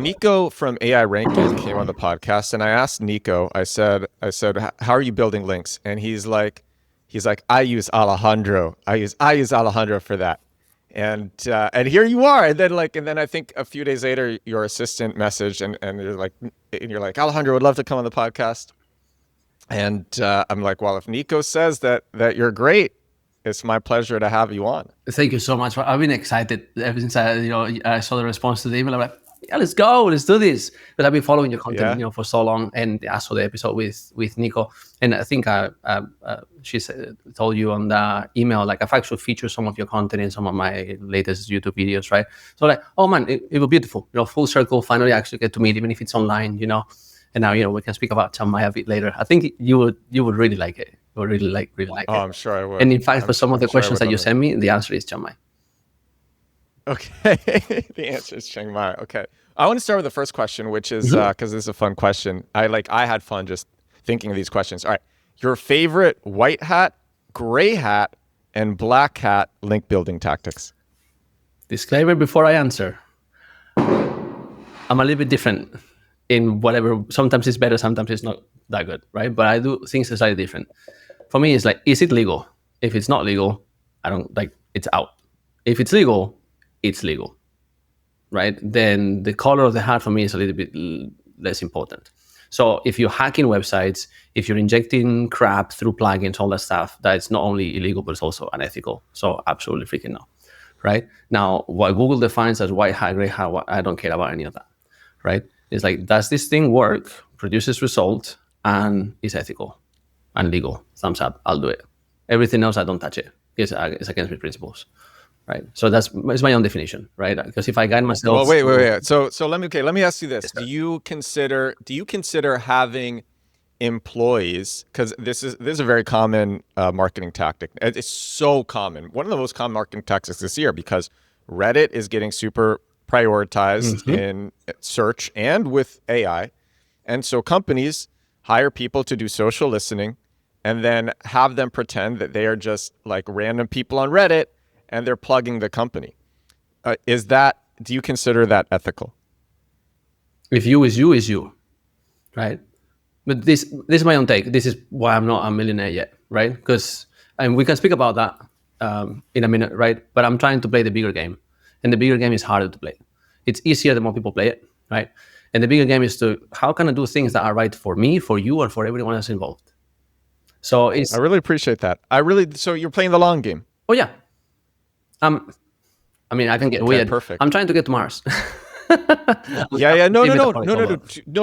Nico from AI Ranking came on the podcast, and I asked Nico. I said, how are you building links? And he's like, I use Alejandro. I use Alejandro for that. And here you are. And then I think a few days later, your assistant messaged, and you're like, Alejandro would love to come on the podcast. And I'm like, well, if Nico says that you're great, it's my pleasure to have you on. Thank you so much. I've been excited ever since I saw the response to the email. I'm like, yeah, let's go, let's do this. But I've been following your content, for so long, and I saw the episode with Nico, and I think she told you on the email, like, I've actually featured some of your content in some of my latest YouTube videos, right? So like, oh man, it was beautiful, full circle. Finally, actually get to meet, even if it's online, And now, we can speak about Chiang Mai a bit later. I think you would really like it. You would really like it. Oh, I'm sure I would. And in fact, for some of the questions that you sent me, the answer is Chiang Mai. Okay, the answer is Chiang Mai. Okay, I want to start with the first question, which is because this is a fun question. I had fun just thinking of these questions. All right, your favorite white hat, gray hat, and black hat link building tactics. Disclaimer before I answer. I'm a little bit different in whatever. Sometimes it's better, sometimes it's not that good, right? But I do things slightly different. For me, it's like, is it legal? If it's not legal, I don't like. It's out. If it's legal, it's legal, right? Then the color of the hat for me is a little bit less important. So if you're hacking websites, if you're injecting crap through plugins, all that stuff, that's not only illegal, but it's also unethical. So absolutely freaking no, right? Now, what Google defines as white hat, gray hat, I don't care about any of that, right? It's like, does this thing work, produces result, and is ethical and legal? Thumbs up, I'll do it. Everything else, I don't touch it. It's against my principles. Right. So it's my own definition, right? Because if I guide myself. Well, wait. So let me ask you this. Do you consider having employees, because this is a very common marketing tactic. It's so common. One of the most common marketing tactics this year, because Reddit is getting super prioritized in search and with AI. And so companies hire people to do social listening and then have them pretend that they are just like random people on Reddit and they're plugging the company. Do you consider that ethical? If you is you, is you, right? But this is my own take. This is why I'm not a millionaire yet, right? And we can speak about that in a minute, right? But I'm trying to play the bigger game. And the bigger game is harder to play. It's easier the more people play it, right? And the bigger game is how can I do things that are right for me, for you, or for everyone else involved? So I really appreciate that. So you're playing the long game. Oh yeah. I mean, I can get weird. Perfect. I'm trying to get to Mars. Yeah. No.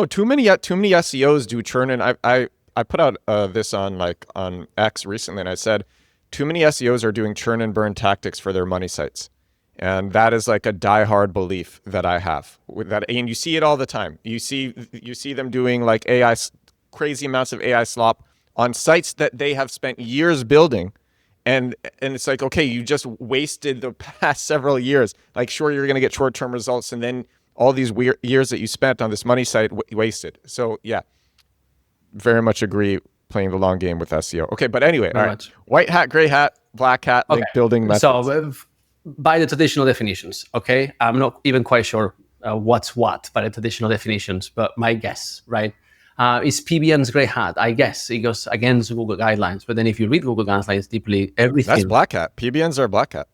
Too many SEOs do churn, and I put out this on X recently, and I said too many SEOs are doing churn and burn tactics for their money sites, and that is like a diehard belief that I have with that. And you see it all the time. You see them doing like crazy amounts of AI slop on sites that they have spent years building. And it's like, okay, you just wasted the past several years. Like, sure, you're going to get short-term results, and then all these weird years that you spent on this money site wasted. So yeah, very much agree, playing the long game with SEO. Okay, but anyway, all right. White hat, gray hat, black hat, link building methods. So by the traditional definitions, okay, I'm not even quite sure what's what by the traditional definitions, but my guess, right? Is PBN's gray hat? I guess it goes against Google guidelines. But then if you read Google guidelines deeply, everything. That's black hat. PBNs are black hat.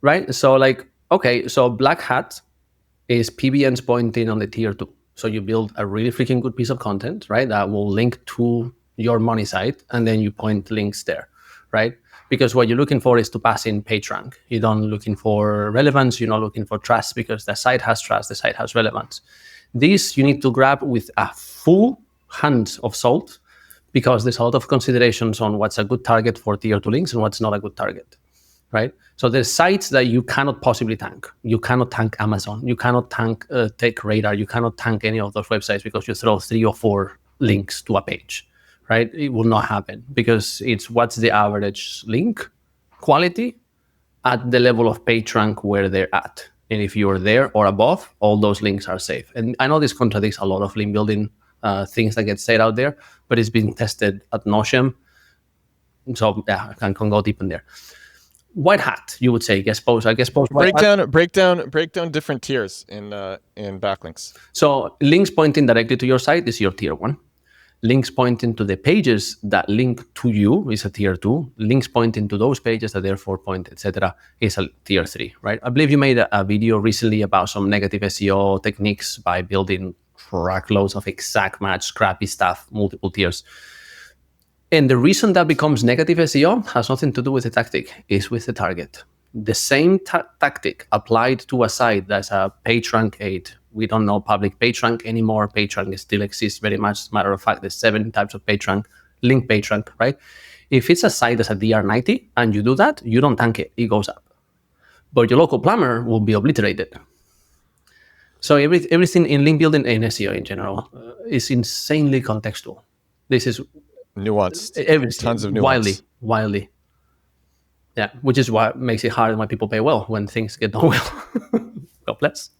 Right? So so black hat is PBNs pointing on the tier 2. So you build a really freaking good piece of content, right? That will link to your money site, and then you point links there, right? Because what you're looking for is to pass in PageRank. You're not looking for relevance. You're not looking for trust, because the site has trust, the site has relevance. This you need to grab with a full hand of salt, because there's a lot of considerations on what's a good target for tier 2 links and what's not a good target, right? So there's sites that you cannot possibly tank. You cannot tank Amazon. You cannot tank TechRadar. You cannot tank any of those websites because you throw 3 or 4 links to a page, right? It will not happen, because it's what's the average link quality at the level of PageRank where they're at. And if you're there or above, all those links are safe. And I know this contradicts a lot of link building things that get said out there, but it's been tested ad nauseum. So yeah, I can go deep in there. white hat, you would say, guest post. I guess post break down different tiers in backlinks. So links pointing directly to your site is your tier 1. Links pointing to the pages that link to you is a tier 2. Links pointing to those pages that therefore point, etc., is a tier 3, right? I believe you made a video recently about some negative SEO techniques by building truckloads of exact match, scrappy stuff, multiple tiers. And the reason that becomes negative SEO has nothing to do with the tactic, it's with the target. The same tactic applied to a site that's a PageRank 8. We don't know public PageRank anymore. PageRank still exists very much. As a matter of fact, there's 7 types of PageRank, link PageRank, right? If it's a site that's a DR90 and you do that, you don't tank it, it goes up. But your local plumber will be obliterated. So everything in link building and SEO in general is insanely contextual. This is nuanced. Everything, tons of nuance. Wildly. Yeah, which is what makes it hard and why people pay well when things get done well. God bless.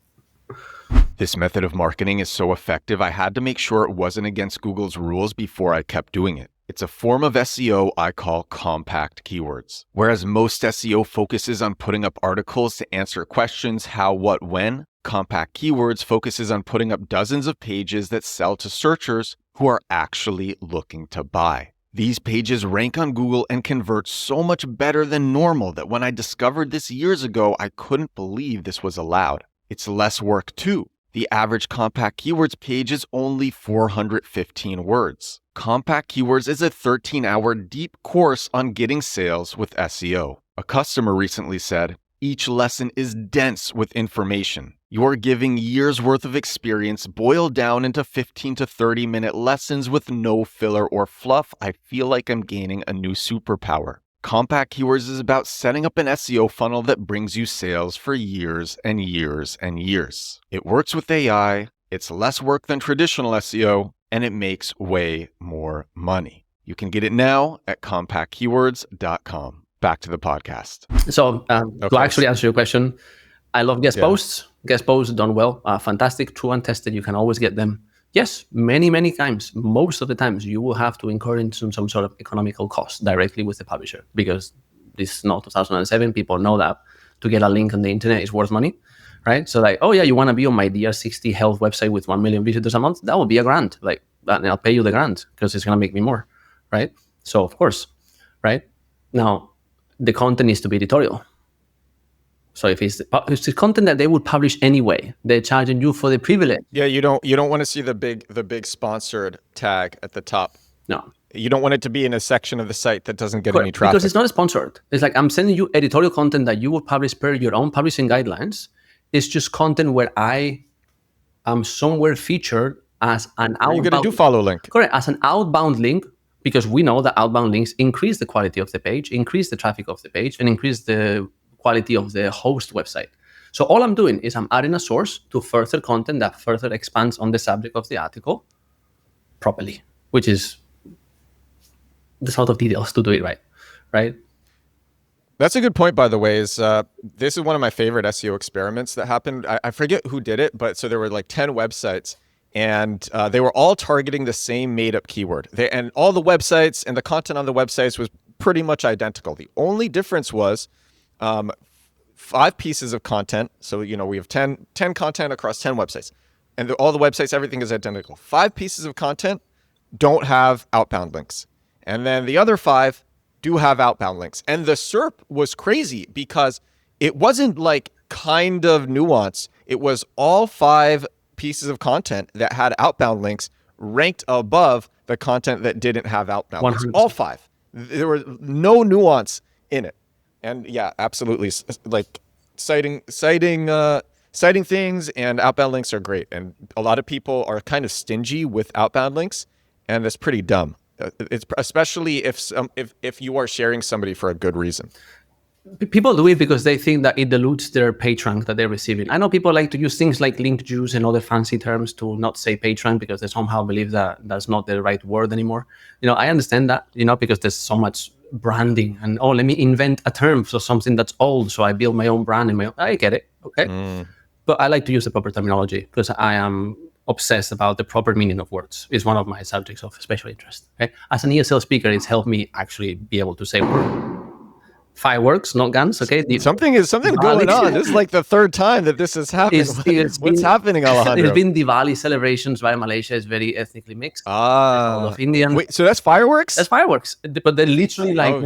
This method of marketing is so effective, I had to make sure it wasn't against Google's rules before I kept doing it. It's a form of SEO I call compact keywords. Whereas most SEO focuses on putting up articles to answer questions how, what, when, compact keywords focuses on putting up dozens of pages that sell to searchers who are actually looking to buy. These pages rank on Google and convert so much better than normal that when I discovered this years ago, I couldn't believe this was allowed. It's less work too. The average compact keywords page is only 415 words. Compact Keywords is a 13-hour deep course on getting sales with SEO. A customer recently said, "Each lesson is dense with information. You're giving years worth of experience boiled down into 15 to 30-minute lessons with no filler or fluff. I feel like I'm gaining a new superpower." Compact Keywords is about setting up an SEO funnel that brings you sales for years and years and years. It works with AI, it's less work than traditional SEO, and it makes way more money. You can get it now at compactkeywords.com. Back to the podcast. So to actually answer your question, I love guest posts. Guest posts done well, fantastic, true and tested. You can always get them. Yes, many times, most of the times, you will have to incur into some sort of economical cost directly with the publisher, because this is not 2007. People know that to get a link on the internet is worth money, right? So like, oh yeah, you want to be on my DR60 health website with 1 million visitors a month? That would be a grant. Like, and I'll pay you the grant because it's going to make me more, right? So of course, right? Now, the content needs to be editorial. So if it's the content that they would publish anyway, they're charging you for the privilege. Yeah, you don't want to see the big sponsored tag at the top. No. You don't want it to be in a section of the site that doesn't get any traffic. Because it's not sponsored. It's like I'm sending you editorial content that you would publish per your own publishing guidelines. It's just content where I am somewhere featured as an outbound. You're going to do follow link. Correct, as an outbound link, because we know that outbound links increase the quality of the page, increase the traffic of the page, and increase the quality of the host website. So all I'm doing is I'm adding a source to further content that further expands on the subject of the article properly, which is the sort of details to do it right? That's a good point, by the way. This is one of my favorite SEO experiments that happened. I forget who did it, but so there were like 10 websites, and they were all targeting the same made-up keyword. And all the websites and the content on the websites was pretty much identical. The only difference was 5 pieces of content. So, we have 10 content across 10 websites. And all the websites, everything is identical. 5 pieces of content don't have outbound links. And then the other 5 do have outbound links. And the SERP was crazy because it wasn't like kind of nuance. It was all 5 pieces of content that had outbound links ranked above the content that didn't have outbound 100%. links. All 5. There was no nuance in it. And yeah, absolutely. Like citing things and outbound links are great. And a lot of people are kind of stingy with outbound links, and that's pretty dumb. It's especially if you are sharing somebody for a good reason. People do it because they think that it dilutes their PageRank that they're receiving. I know people like to use things like link juice and other fancy terms to not say PageRank because they somehow believe that that's not the right word anymore. I understand that, because there's so much branding and, let me invent a term for something that's old. So I build my own brand and I get it. Okay. But I like to use the proper terminology because I am obsessed about the proper meaning of words. It's one of my subjects of special interest. Okay? As an ESL speaker, it's helped me actually be able to say Fireworks, not guns. Okay, something going on. This is like the third time that this is happening. What's happening, Alejandro? It's been Diwali celebrations, right? Malaysia is very ethnically mixed. There's a lot of Indian. Wait, so that's fireworks? That's fireworks, but they're literally like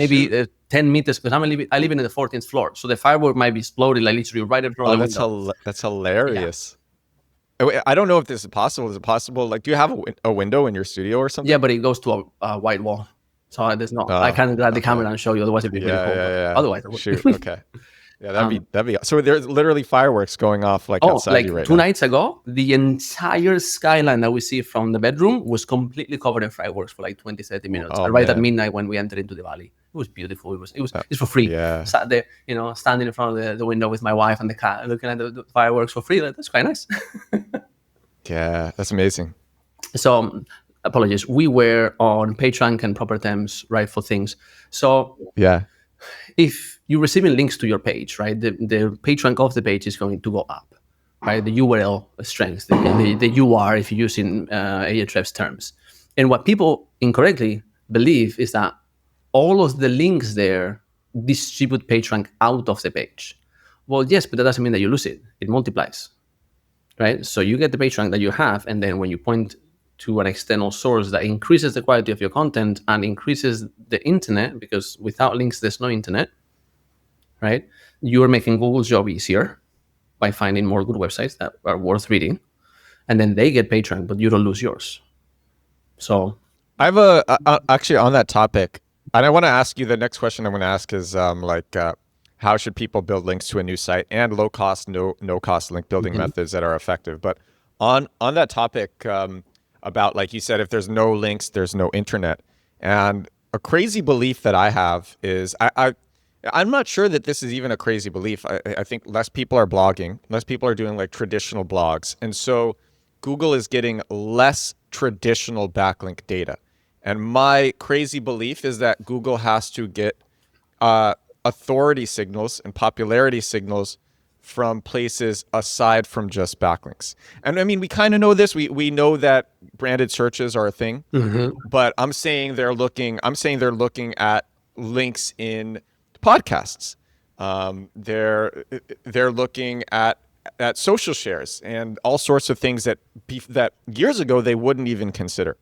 10 meters. Because I live in the 14th floor, so the firework might be exploded like literally right in front of the window. That's hilarious. Yeah. I don't know if this is possible. Is it possible? Like, do you have a window in your studio or something? Yeah, but it goes to a white wall. So there's not. I can't grab the camera and show you. Otherwise, it'd be really cool. Yeah. Otherwise, shoot. Okay. Yeah, that'd be. So there's literally fireworks going off outside you right now. 2 nights ago, the entire skyline that we see from the bedroom was completely covered in fireworks for like 20-30 minutes. Right at midnight when we entered into the valley, it was beautiful. It's for free. Yeah. Sat there, standing in front of the window with my wife and the cat, looking at the fireworks for free. That's quite nice. Yeah, that's amazing. So. Apologies. We were on PageRank and Proper Terms, right, for things. So yeah, if you're receiving links to your page, right, the PageRank of the page is going to go up, right? The URL strength, the UR, if you're using Ahrefs terms. And what people incorrectly believe is that all of the links there distribute PageRank out of the page. Well, yes, but that doesn't mean that you lose it. It multiplies, right? So you get the PageRank that you have, and then when you point to an external source that increases the quality of your content and increases the internet, because without links, there's no internet, right? You're making Google's job easier by finding more good websites that are worth reading. And then they get PageRank, but you don't lose yours. So I have actually on that topic, and I want to ask you, the next question I'm going to ask is how should people build links to a new site, and low cost, no cost link building methods that are effective. But on that topic, about, like you said, if there's no links, there's no internet. And a crazy belief that I have is, I'm not sure that this is even a crazy belief. I think less people are blogging, less people are doing like traditional blogs. And so Google is getting less traditional backlink data. And my crazy belief is that Google has to get authority signals and popularity signals from places aside from just backlinks. And I mean, we kind of know this. We know that branded searches are a thing, but I'm saying they're looking at links in podcasts. They're looking at social shares and all sorts of things that years ago they wouldn't even consider.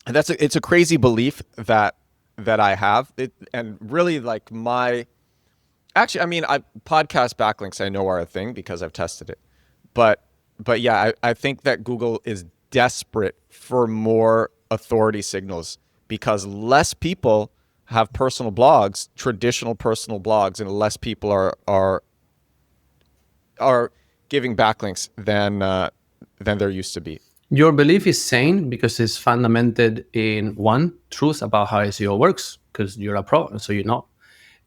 And it's a crazy belief that I have. And really, like, actually, I mean, podcast backlinks I know are a thing because I've tested it. But yeah, I think that Google is desperate for more authority signals because less people have personal blogs, traditional personal blogs, and less people are giving backlinks than there used to be. Your belief is sane because it's fundamented in one truth about how SEO works, because you're a pro, and so you know,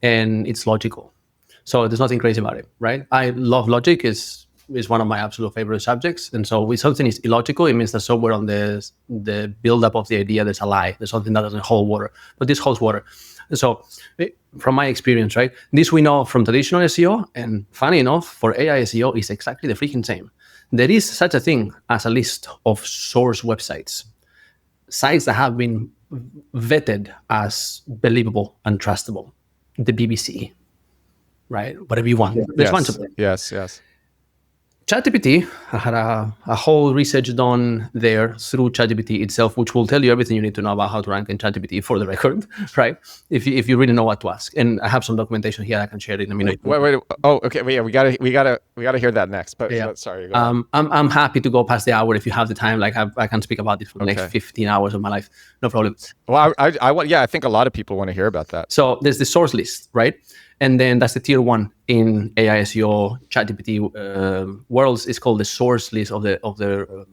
and it's logical. So there's nothing crazy about it, right? I love logic. Is one of my absolute favorite subjects. And so when something is illogical, it means that somewhere on the build-up of the idea, there's a lie. There's something that doesn't hold water. But this holds water. So from my experience, right, this we know from traditional SEO. And funny enough, for AI SEO, it's exactly the freaking same. There is such a thing as a list of source websites, sites that have been vetted as believable and trustable. The BBC, right? Whatever you want. There's a bunch of them. Yes. ChatGPT, I had a whole research done there through ChatGPT itself, which will tell you everything you need to know about how to rank in ChatGPT, for the record, right? If you really know what to ask. And I have some documentation here I can share in a minute. Wait. Oh, okay. Well, yeah, we gotta hear that next. But yeah. Sorry. I'm happy to go past the hour if you have the time. Like I can speak about it for the next 15 hours of my life. No problem. Well, I think a lot of people want to hear about that. So there's the source list, right? And then that's the tier one in AI SEO ChatGPT worlds. It's called the source list of the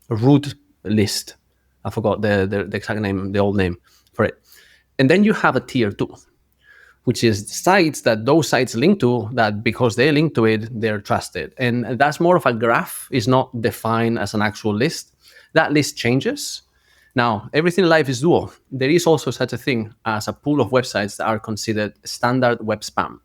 root list. I forgot the exact name, the old name for it. And then you have a tier two, which is sites that those sites link to, that because they link to it, they're trusted. And that's more of a graph. It's not defined as an actual list. That list changes. Now, everything in life is dual. There is also such a thing as a pool of websites that are considered standard web spam.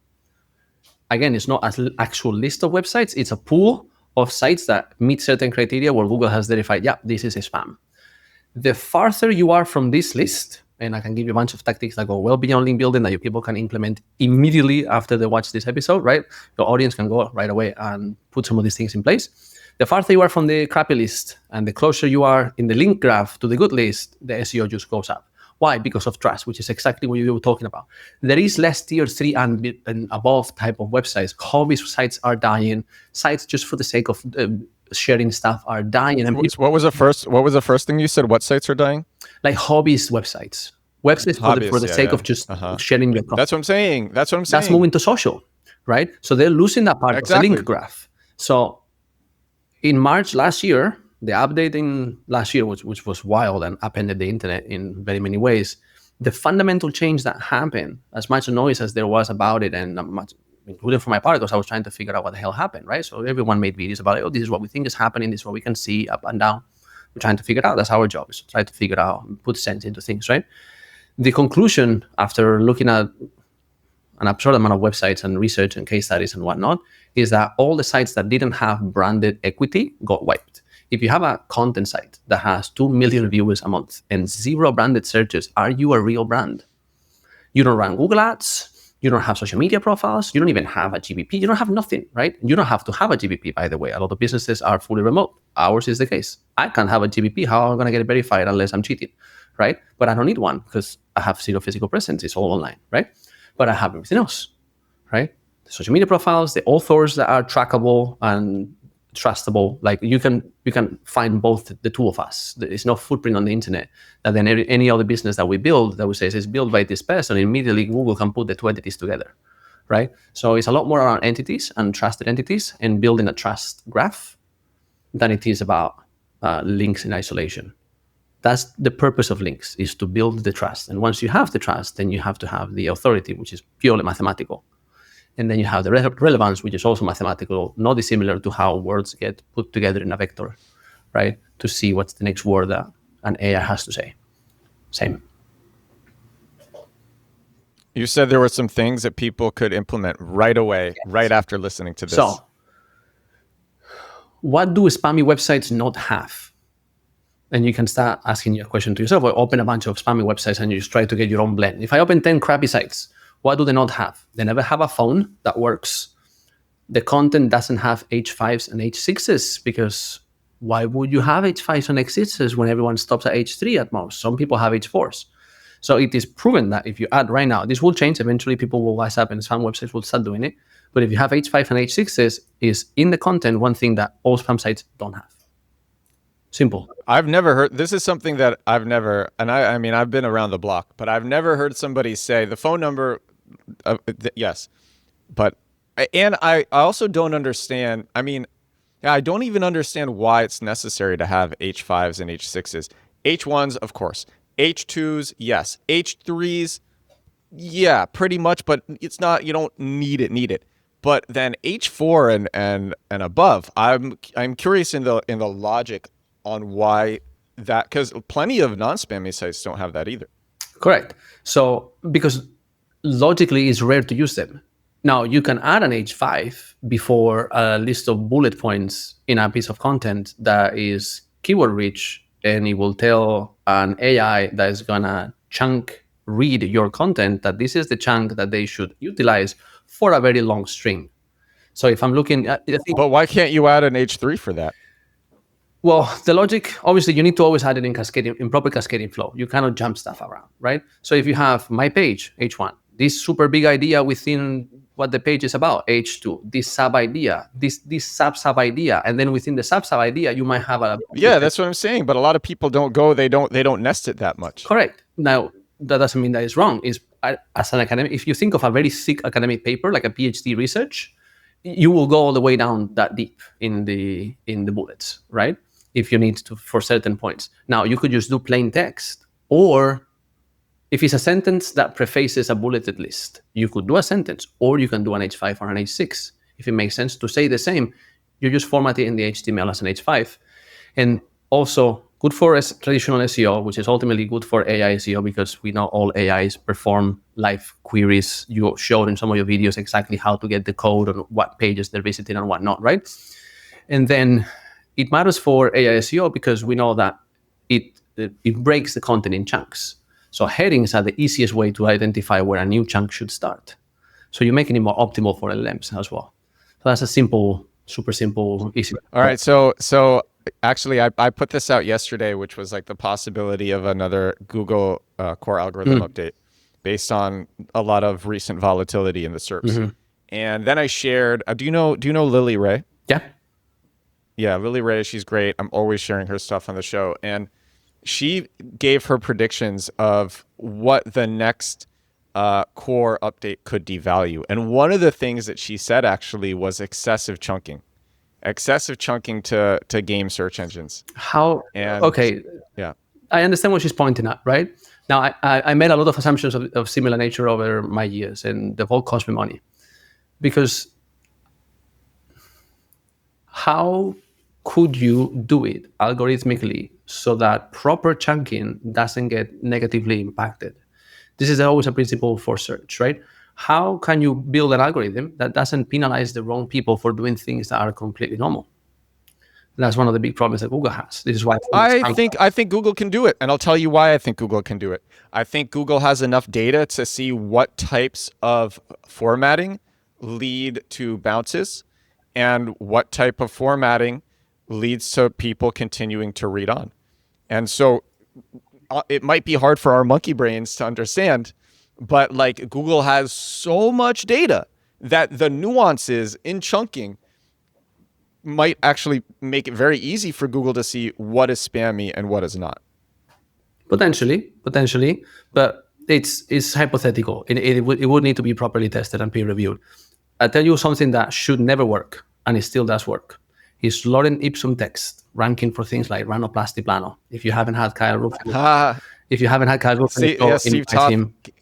Again, it's not an actual list of websites. It's a pool of sites that meet certain criteria where Google has verified, yeah, this is a spam. The farther you are from this list, and I can give you a bunch of tactics that go well beyond link building that your people can implement immediately after they watch this episode, right? Your audience can go right away and put some of these things in place. The farther you are from the crappy list and the closer you are in the link graph to the good list, the SEO just goes up. Why? Because of trust, which is exactly what you were talking about. There is less tier 3 and above type of websites. Hobby sites are dying. Sites just for the sake of sharing stuff are dying. And what was the first thing you said? What sites are dying? Like hobbyist websites. Websites for the sake of just sharing your content. That's what I'm saying. That's moving to social, right? So they're losing that part of the link graph. So in March last year, the update in last year, which was wild and upended the internet in very many ways, the fundamental change that happened, as much noise as there was about it, and much, including for my part, because I was trying to figure out what the hell happened, right? So everyone made videos about it. Oh, this is what we think is happening. This is what we can see up and down. We're trying to figure it out. That's our job, is to try to figure it out and put sense into things, right? The conclusion, after looking at an absurd amount of websites and research and case studies and whatnot, is that all the sites that didn't have branded equity got wiped. If you have a content site that has 2 million viewers a month and 0 branded searches, are you a real brand? You don't run Google Ads. You don't have social media profiles. You don't even have a GBP. You don't have nothing, right? You don't have to have a GBP, by the way. A lot of businesses are fully remote. Ours is the case. I can't have a GBP. How am I going to get it verified unless I'm cheating, right? But I don't need one because I have 0 physical presence. It's all online, right? But I have everything else, right? The social media profiles, the authors that are trackable and trustable. Like you can find both the two of us. There is no footprint on the internet that then any other business that we build that we say is built by this person, immediately Google can put the two entities together, right? So it's a lot more around entities and trusted entities and building a trust graph than it is about links in isolation. That's the purpose of links, is to build the trust. And once you have the trust, then you have to have the authority, which is purely mathematical. And then you have the relevance, which is also mathematical, not dissimilar to how words get put together in a vector, right? To see what's the next word that an AI has to say. Same. You said there were some things that people could implement right away, right after listening to this. So, what do spammy websites not have? And you can start asking your question to yourself, or open a bunch of spammy websites and you just try to get your own blend. If I open 10 crappy sites, what do they not have? They never have a phone that works. The content doesn't have H5s and H6s, because why would you have H5s and H6s when everyone stops at H3 at most? Some people have H4s. So it is proven that if you add right now, this will change. Eventually people will wise up and spam websites will start doing it. But if you have H5 and H6s, is in the content one thing that all spam sites don't have. Simple. I've never heard, this is something that I've never, and I mean, I've been around the block, but I've never heard somebody say the phone number, yes. But, and I also don't understand, I mean, I don't even understand why it's necessary to have H5s and H6s. H1s, of course. H2s, yes. H3s, yeah, pretty much, but it's not, you don't need it. But then H4 and above, I'm curious in the logic on why that, because plenty of non-spammy sites don't have that either. Correct. So because logically it's rare to use them. Now you can add an H5 before a list of bullet points in a piece of content that is keyword rich, and it will tell an AI that is gonna chunk read your content that this is the chunk that they should utilize for a very long string. So if I'm looking at, but why can't you add an H3 for that? Well, the logic, obviously, you need to always add it in proper cascading flow. You cannot jump stuff around, right? So if you have my page, H1, this super big idea within what the page is about, H2, this sub idea, this sub idea, and then within the sub idea, you might have a... Yeah, that's what I'm saying. But a lot of people don't go, they don't nest it that much. Correct. Now, that doesn't mean that it's wrong. As an academic, if you think of a very thick academic paper, like a PhD research, you will go all the way down that deep in the bullets, right? If you need to for certain points. Now, you could just do plain text, or if it's a sentence that prefaces a bulleted list, you could do a sentence, or you can do an H5 or an H6. If it makes sense to say the same, you just format it in the HTML as an H5. And also good for traditional SEO, which is ultimately good for AI SEO, because we know all AIs perform live queries. You showed in some of your videos exactly how to get the code on what pages they're visiting and whatnot, right? And then it matters for AI SEO because we know that it breaks the content in chunks. So headings are the easiest way to identify where a new chunk should start. So you're making it more optimal for LLMs as well. So that's a simple, super simple, easy. All right. So actually, I put this out yesterday, which was like the possibility of another Google core algorithm update based on a lot of recent volatility in the SERPs. And then I shared. Do you know Lily Ray? Yeah. Yeah, Lily Ray. She's great. I'm always sharing her stuff on the show, and she gave her predictions of what the next core update could devalue. And one of the things that she said actually was excessive chunking to game search engines. How? And okay. Yeah. I understand what she's pointing at, right? Now, I made a lot of assumptions of similar nature over my years, and they've all cost me money. Because how could you do it algorithmically so that proper chunking doesn't get negatively impacted? This is always a principle for search, right? How can you build an algorithm that doesn't penalize the wrong people for doing things that are completely normal? That's one of the big problems that Google has. This is why I think Google can do it, and I'll tell you why I think Google can do it. I think Google has enough data to see what types of formatting lead to bounces and what type of formatting leads to people continuing to read on. And so it might be hard for our monkey brains to understand, but like Google has so much data that the nuances in chunking might actually make it very easy for Google to see what is spammy and what is not. Potentially, but it's hypothetical. It would need to be properly tested and peer reviewed. I'll tell you something that should never work, and it still does work. Is Lorem Ipsum text ranking for things like rhinoplasty plano. If you haven't had Kyle Roof, Steve Toth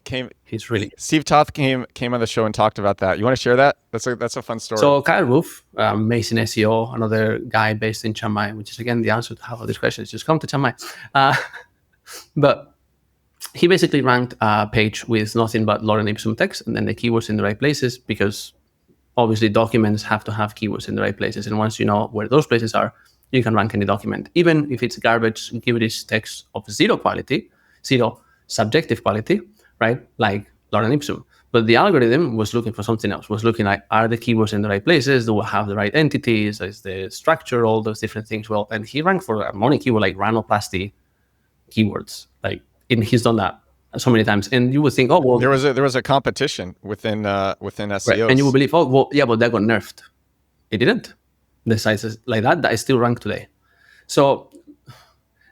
came. He's really. Steve Toth came on the show and talked about that. You want to share that? That's a fun story. So Kyle Roof, amazing SEO, another guy based in Chiang Mai, which is again the answer to half of this question is just come to Chiang Mai. But he basically ranked a page with nothing but Lorem Ipsum text and then the keywords in the right places, because obviously documents have to have keywords in the right places. And once you know where those places are, you can rank any document. Even if it's garbage, give it text of zero quality, zero subjective quality, right? Like Lorem Ipsum. But the algorithm was looking for something else, was looking like, are the keywords in the right places? Do we have the right entities? Is the structure, all those different things? Well, and he ranked for a money keyword like rhinoplasty keywords. Like, and he's done that so many times. And you would think, oh, well, there was a competition within SEOs. Right. And you would believe, oh, well, yeah, but that got nerfed. It didn't. The sites like that is still ranked today. So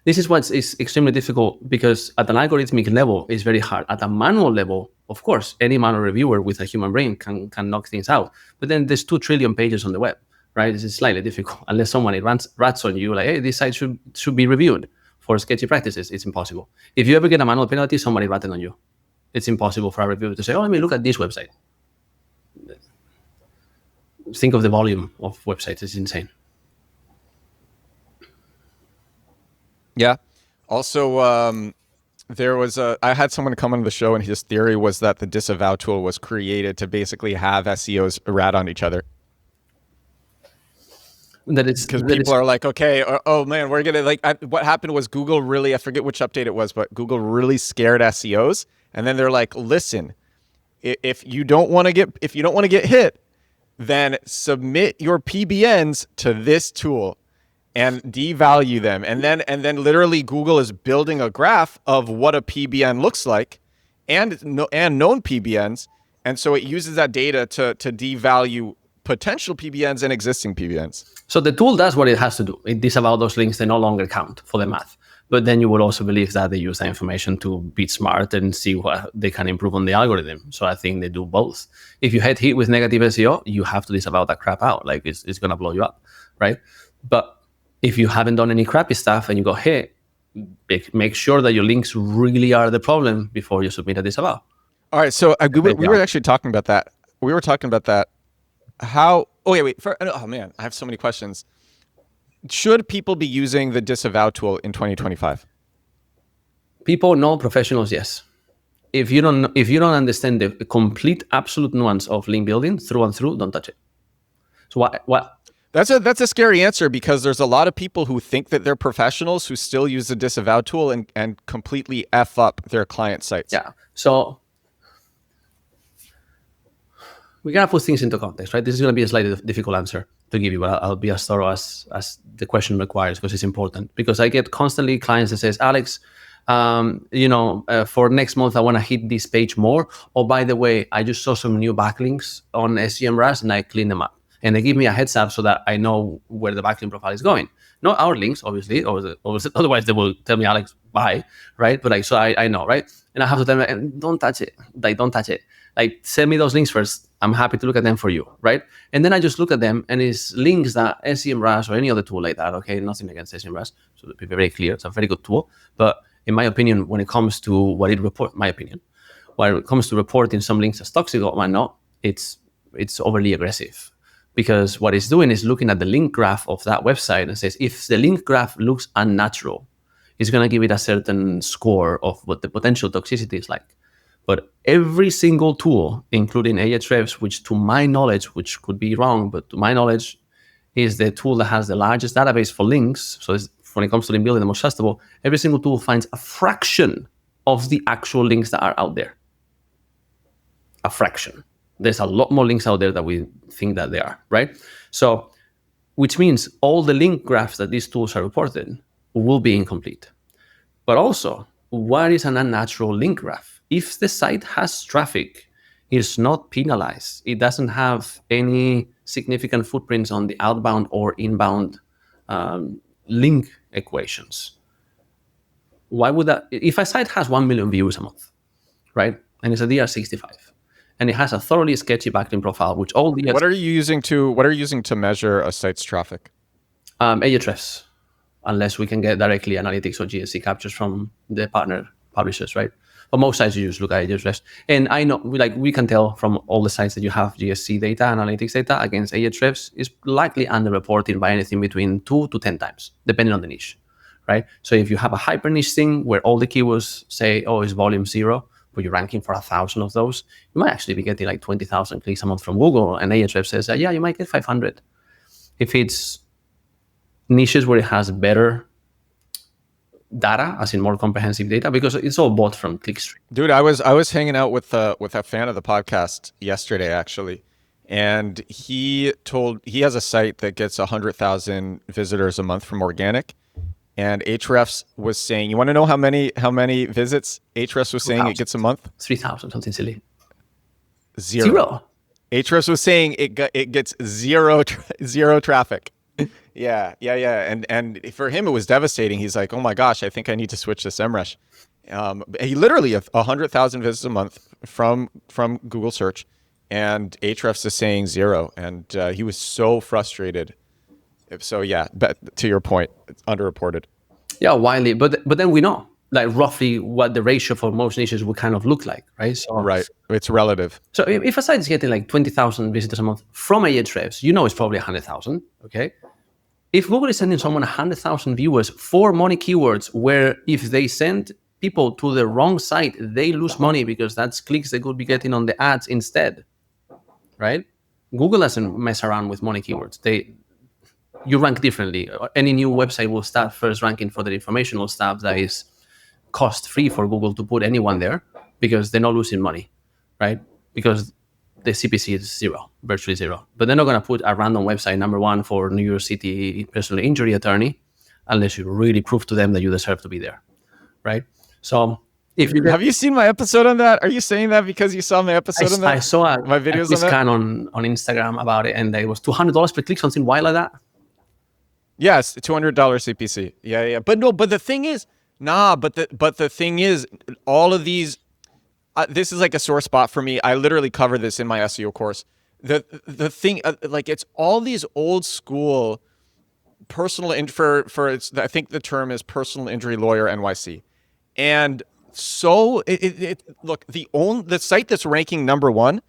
this is what is extremely difficult, because at an algorithmic level, it's very hard. At a manual level, of course, any manual reviewer with a human brain can knock things out. But then there's 2 trillion pages on the web, right? This is slightly difficult. Unless someone rats on you, like, hey, this site should be reviewed for sketchy practices. It's impossible. If you ever get a manual penalty, somebody ratted on you. It's impossible for a reviewer to say, oh, let me look at this website. Think of the volume of websites. It's insane. Yeah. Also, I had someone come on the show, and his theory was that the disavow tool was created to basically have SEOs rat on each other. Because people are like, okay, oh man, we're gonna what happened was Google really, I forget which update it was, but Google really scared SEOs, and then they're like, listen, if you don't want to get hit, then submit your PBNs to this tool and devalue them. And then literally Google is building a graph of what a PBN looks like and known PBNs. And so it uses that data to devalue potential PBNs and existing PBNs. So the tool does what it has to do. It disavows those links. They no longer count for the math. But then you would also believe that they use that information to be smart and see what they can improve on the algorithm. So I think they do both. If you get hit with negative SEO, you have to disavow that crap out. Like it's going to blow you up, right? But if you haven't done any crappy stuff and you go, hey, make sure that your links really are the problem before you submit a disavow. All right. So we were actually talking about that. We were talking about that. How? Oh, wait. Oh, man. I have so many questions. Should people be using the disavow tool in 2025? People, no. Professionals, yes. If you don't understand the complete absolute nuance of link building through and through, don't touch it. So what? That's a scary answer, because there's a lot of people who think that they're professionals who still use the disavow tool and completely F up their client sites. Yeah. So we gotta put things into context, right? This is gonna be a slightly difficult answer to give you, but I'll be as thorough as the question requires, because it's important. Because I get constantly clients that says, Alex, for next month I want to hit this page more. Oh, by the way, I just saw some new backlinks on SEMrush and I clean them up. And they give me a heads up so that I know where the backlink profile is going. Not our links, obviously, otherwise they will tell me, Alex, bye, right? But so I know, right? And I have to tell them, don't touch it. Don't touch it. Send me those links first. I'm happy to look at them for you, right? And then I just look at them, and it's links that SEMrush or any other tool like that, okay? Nothing against SEMrush, so to be very clear, it's a very good tool. But in my opinion, when it comes to when it comes to reporting some links as toxic or whatnot, it's overly aggressive. Because what it's doing is looking at the link graph of that website and says, if the link graph looks unnatural, it's going to give it a certain score of what the potential toxicity is like. But every single tool, including Ahrefs, which to my knowledge, which could be wrong, but to my knowledge, is the tool that has the largest database for links. So when it comes to link building, the most trustable, every single tool finds a fraction of the actual links that are out there. A fraction. There's a lot more links out there that we think that they are, right? So, which means all the link graphs that these tools are reporting will be incomplete. But also, what is an unnatural link graph? If the site has traffic, it's not penalized. It doesn't have any significant footprints on the outbound or inbound link equations. Why would that? If a site has 1 million views a month, right? And it's a DR65, and it has a thoroughly sketchy backlink profile, which all the What are you using to measure a site's traffic? Ahrefs, unless we can get directly analytics or GSC captures from the partner publishers, right? But most sites you just look at Ahrefs, and I know we can tell from all the sites that you have GSC data, analytics data against Ahrefs is likely underreporting by anything between 2 to 10 times, depending on the niche, right? So if you have a hyper niche thing where all the keywords say, oh, it's volume 0, but you're ranking for 1,000 of those, you might actually be getting like 20,000 clicks a month from Google, and Ahrefs says, yeah, you might get 500. If it's niches where it has better data, as in more comprehensive data, because it's all bought from Clickstream. Dude, I was hanging out with a fan of the podcast yesterday, actually, and he has a site that gets 100,000 visitors a month from organic. And Ahrefs was saying, you want to know how many visits Ahrefs was saying it gets a month? 3,000, something silly. Zero. Ahrefs was saying it gets zero traffic. Yeah. And for him, it was devastating. He's like, oh my gosh, I think I need to switch to SEMrush. He literally 100,000 visits a month from Google search, and Ahrefs is saying 0. And he was so frustrated. So yeah, but to your point, it's underreported. Yeah, widely, but then we know like roughly what the ratio for most niches would kind of look like, right? So right, it's relative. So if a site is getting like 20,000 visitors a month from Ahrefs, you know it's probably 100,000. Okay, if Google is sending someone 100,000 viewers for money keywords, where if they send people to the wrong site, they lose money because that's clicks they could be getting on the ads instead, right? Google doesn't mess around with money keywords. You rank differently. Any new website will start first ranking for the informational stuff that is cost-free for Google to put anyone there, because they're not losing money, right? Because the CPC is 0, virtually 0. But they're not going to put a random website number 1 for New York City personal injury attorney unless you really prove to them that you deserve to be there, right? So have you seen my episode on that? Are you saying that because you saw my episode on that? I saw my videos on scan on Instagram about it, and it was $200 per click, something wild like that. Yes, $200 CPC. Yeah. But the thing is, the thing is, all of these, this is like a sore spot for me. I literally cover this in my SEO course. The thing, it's all these old school personal I think the term is personal injury lawyer NYC, and so look, the site that's ranking number 1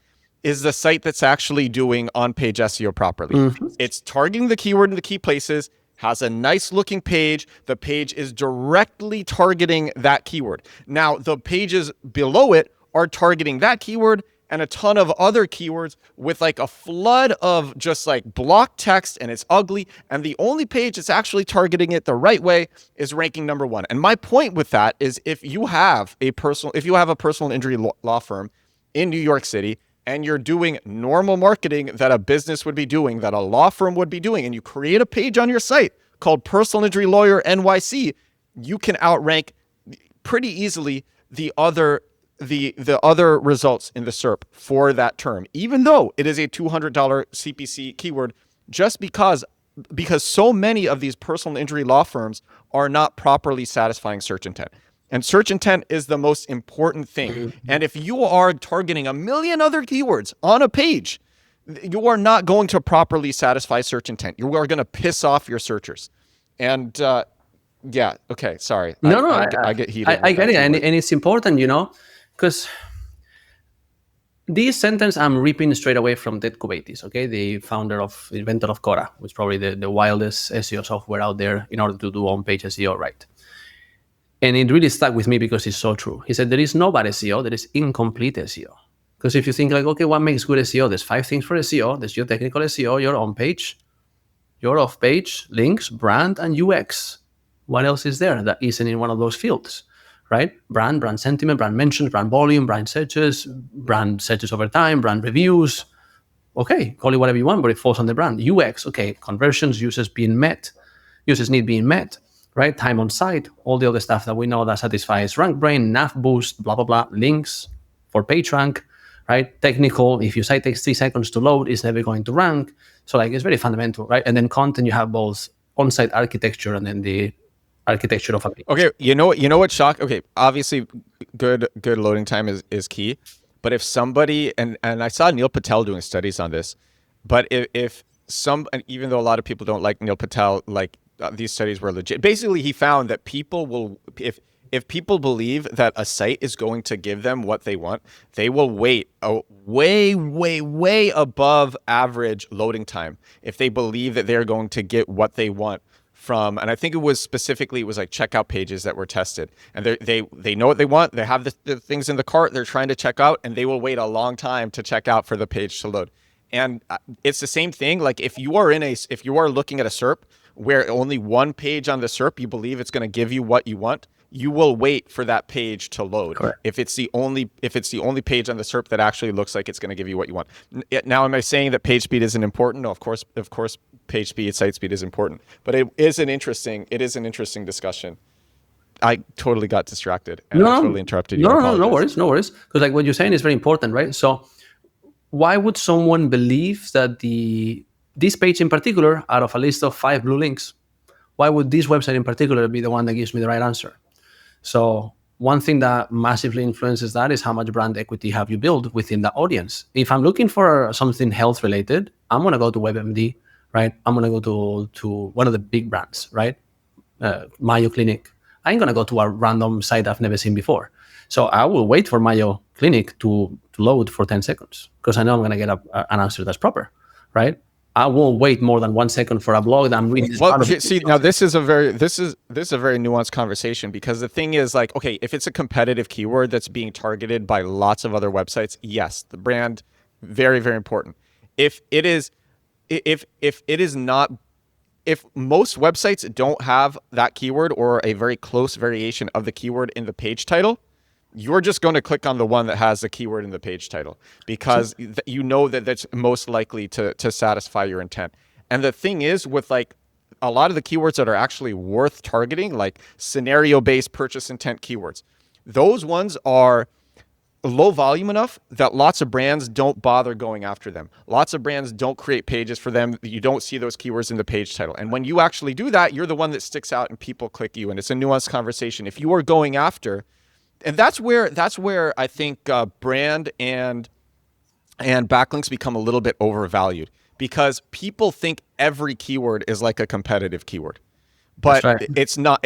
is the site that's actually doing on-page SEO properly. Mm-hmm. It's targeting the keyword in the key places, has a nice looking page. The page is directly targeting that keyword. Now, the pages below it are targeting that keyword and a ton of other keywords with like a flood of just like block text, and it's ugly. And the only page that's actually targeting it the right way is ranking number 1. And my point with that is if you have a personal injury law firm in New York City, and you're doing normal marketing that a business would be doing, that a law firm would be doing, and you create a page on your site called Personal Injury Lawyer NYC, you can outrank pretty easily the other results in the SERP for that term, even though it is a $200 CPC keyword, just because so many of these personal injury law firms are not properly satisfying search intent. And search intent is the most important thing. And if you are targeting a million other keywords on a page, you are not going to properly satisfy search intent. You are going to piss off your searchers. And yeah, okay, sorry. I get heated. I get it. And it's important, because this sentence I'm ripping straight away from Ted Kuwaitis, okay, the inventor of Quora, which is probably the wildest SEO software out there in order to do on-page SEO right. And it really stuck with me because it's so true. He said, there is no bad SEO, there is incomplete SEO. Because if you think like, okay, what makes good SEO? There's 5 things for SEO. There's your technical SEO, your on-page, your off-page, links, brand, and UX. What else is there that isn't in one of those fields, right? Brand sentiment, brand mentions, brand volume, brand searches over time, brand reviews. Okay, call it whatever you want, but it falls on the brand. UX, okay, conversions, users need being met. Right? Time on site, all the other stuff that we know that satisfies rank brain, nav boost, blah, blah, blah, links for page rank, right? Technical, if your site takes 3 seconds to load, it's never going to rank. So like, it's very fundamental, right? And then content, you have both on-site architecture and then the architecture of a page. Okay, you know what shock? Okay, obviously good loading time is key. But if somebody, and I saw Neil Patel doing studies on this, but if even though a lot of people don't like Neil Patel, like, these studies were legit. Basically, he found that people will, if people believe that a site is going to give them what they want, they will wait a way above average loading time if they believe that they're going to get what they want from, and I think it was like checkout pages that were tested, and they know what they want. They have the things in the cart they're trying to check out, and they will wait a long time to check out for the page to load. And it's the same thing. Like if you are looking at a SERP where only one page on the SERP you believe it's going to give you what you want, you will wait for that page to load. Correct. If it's the only page on the SERP that actually looks like it's going to give you what you want. Now, am I saying that page speed isn't important? No, of course, page speed, site speed is important. But it is an interesting discussion. I totally got distracted and I totally interrupted you. No worries. Because like what you're saying is very important, right? So why would someone believe that this page in particular, out of a list of 5 blue links, why would this website in particular be the one that gives me the right answer? So one thing that massively influences that is how much brand equity have you built within the audience. If I'm looking for something health related, I'm going to go to WebMD, right? I'm going to go to one of the big brands, right? Mayo Clinic. I ain't going to go to a random site I've never seen before. So I will wait for Mayo Clinic to load for 10 seconds because I know I'm going to get an answer that's proper, right? I won't wait more than 1 second for a blog that I'm reading. Well, see, now this is a very nuanced conversation, because the thing is, like, okay, if it's a competitive keyword that's being targeted by lots of other websites, yes, the brand, very, very important. If most websites don't have that keyword or a very close variation of the keyword in the page title, you're just going to click on the one that has the keyword in the page title because you know that that's most likely to satisfy your intent. And the thing is, with like a lot of the keywords that are actually worth targeting, like scenario-based purchase intent keywords, those ones are low volume enough that lots of brands don't bother going after them. Lots of brands don't create pages for them. You don't see those keywords in the page title. And when you actually do that, you're the one that sticks out and people click you. And it's a nuanced conversation. If you are going after, and that's where I think brand and backlinks become a little bit overvalued, because people think every keyword is like a competitive keyword, but it's not.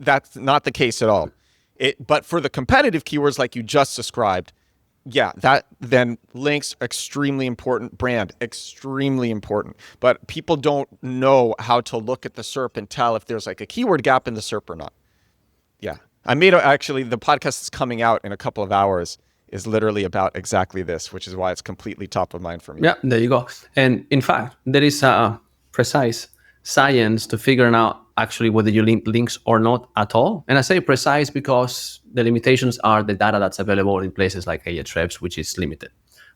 That's not the case at all. But for the competitive keywords like you just described, yeah, that then links extremely important, brand extremely important. But people don't know how to look at the SERP and tell if there's like a keyword gap in the SERP or not. Yeah. Actually, the podcast is coming out in a couple of hours, is literally about exactly this, which is why it's completely top of mind for me. Yeah, there you go. And in fact, there is a precise science to figuring out actually whether you link links or not at all. And I say precise because the limitations are the data that's available in places like Ahrefs, which is limited.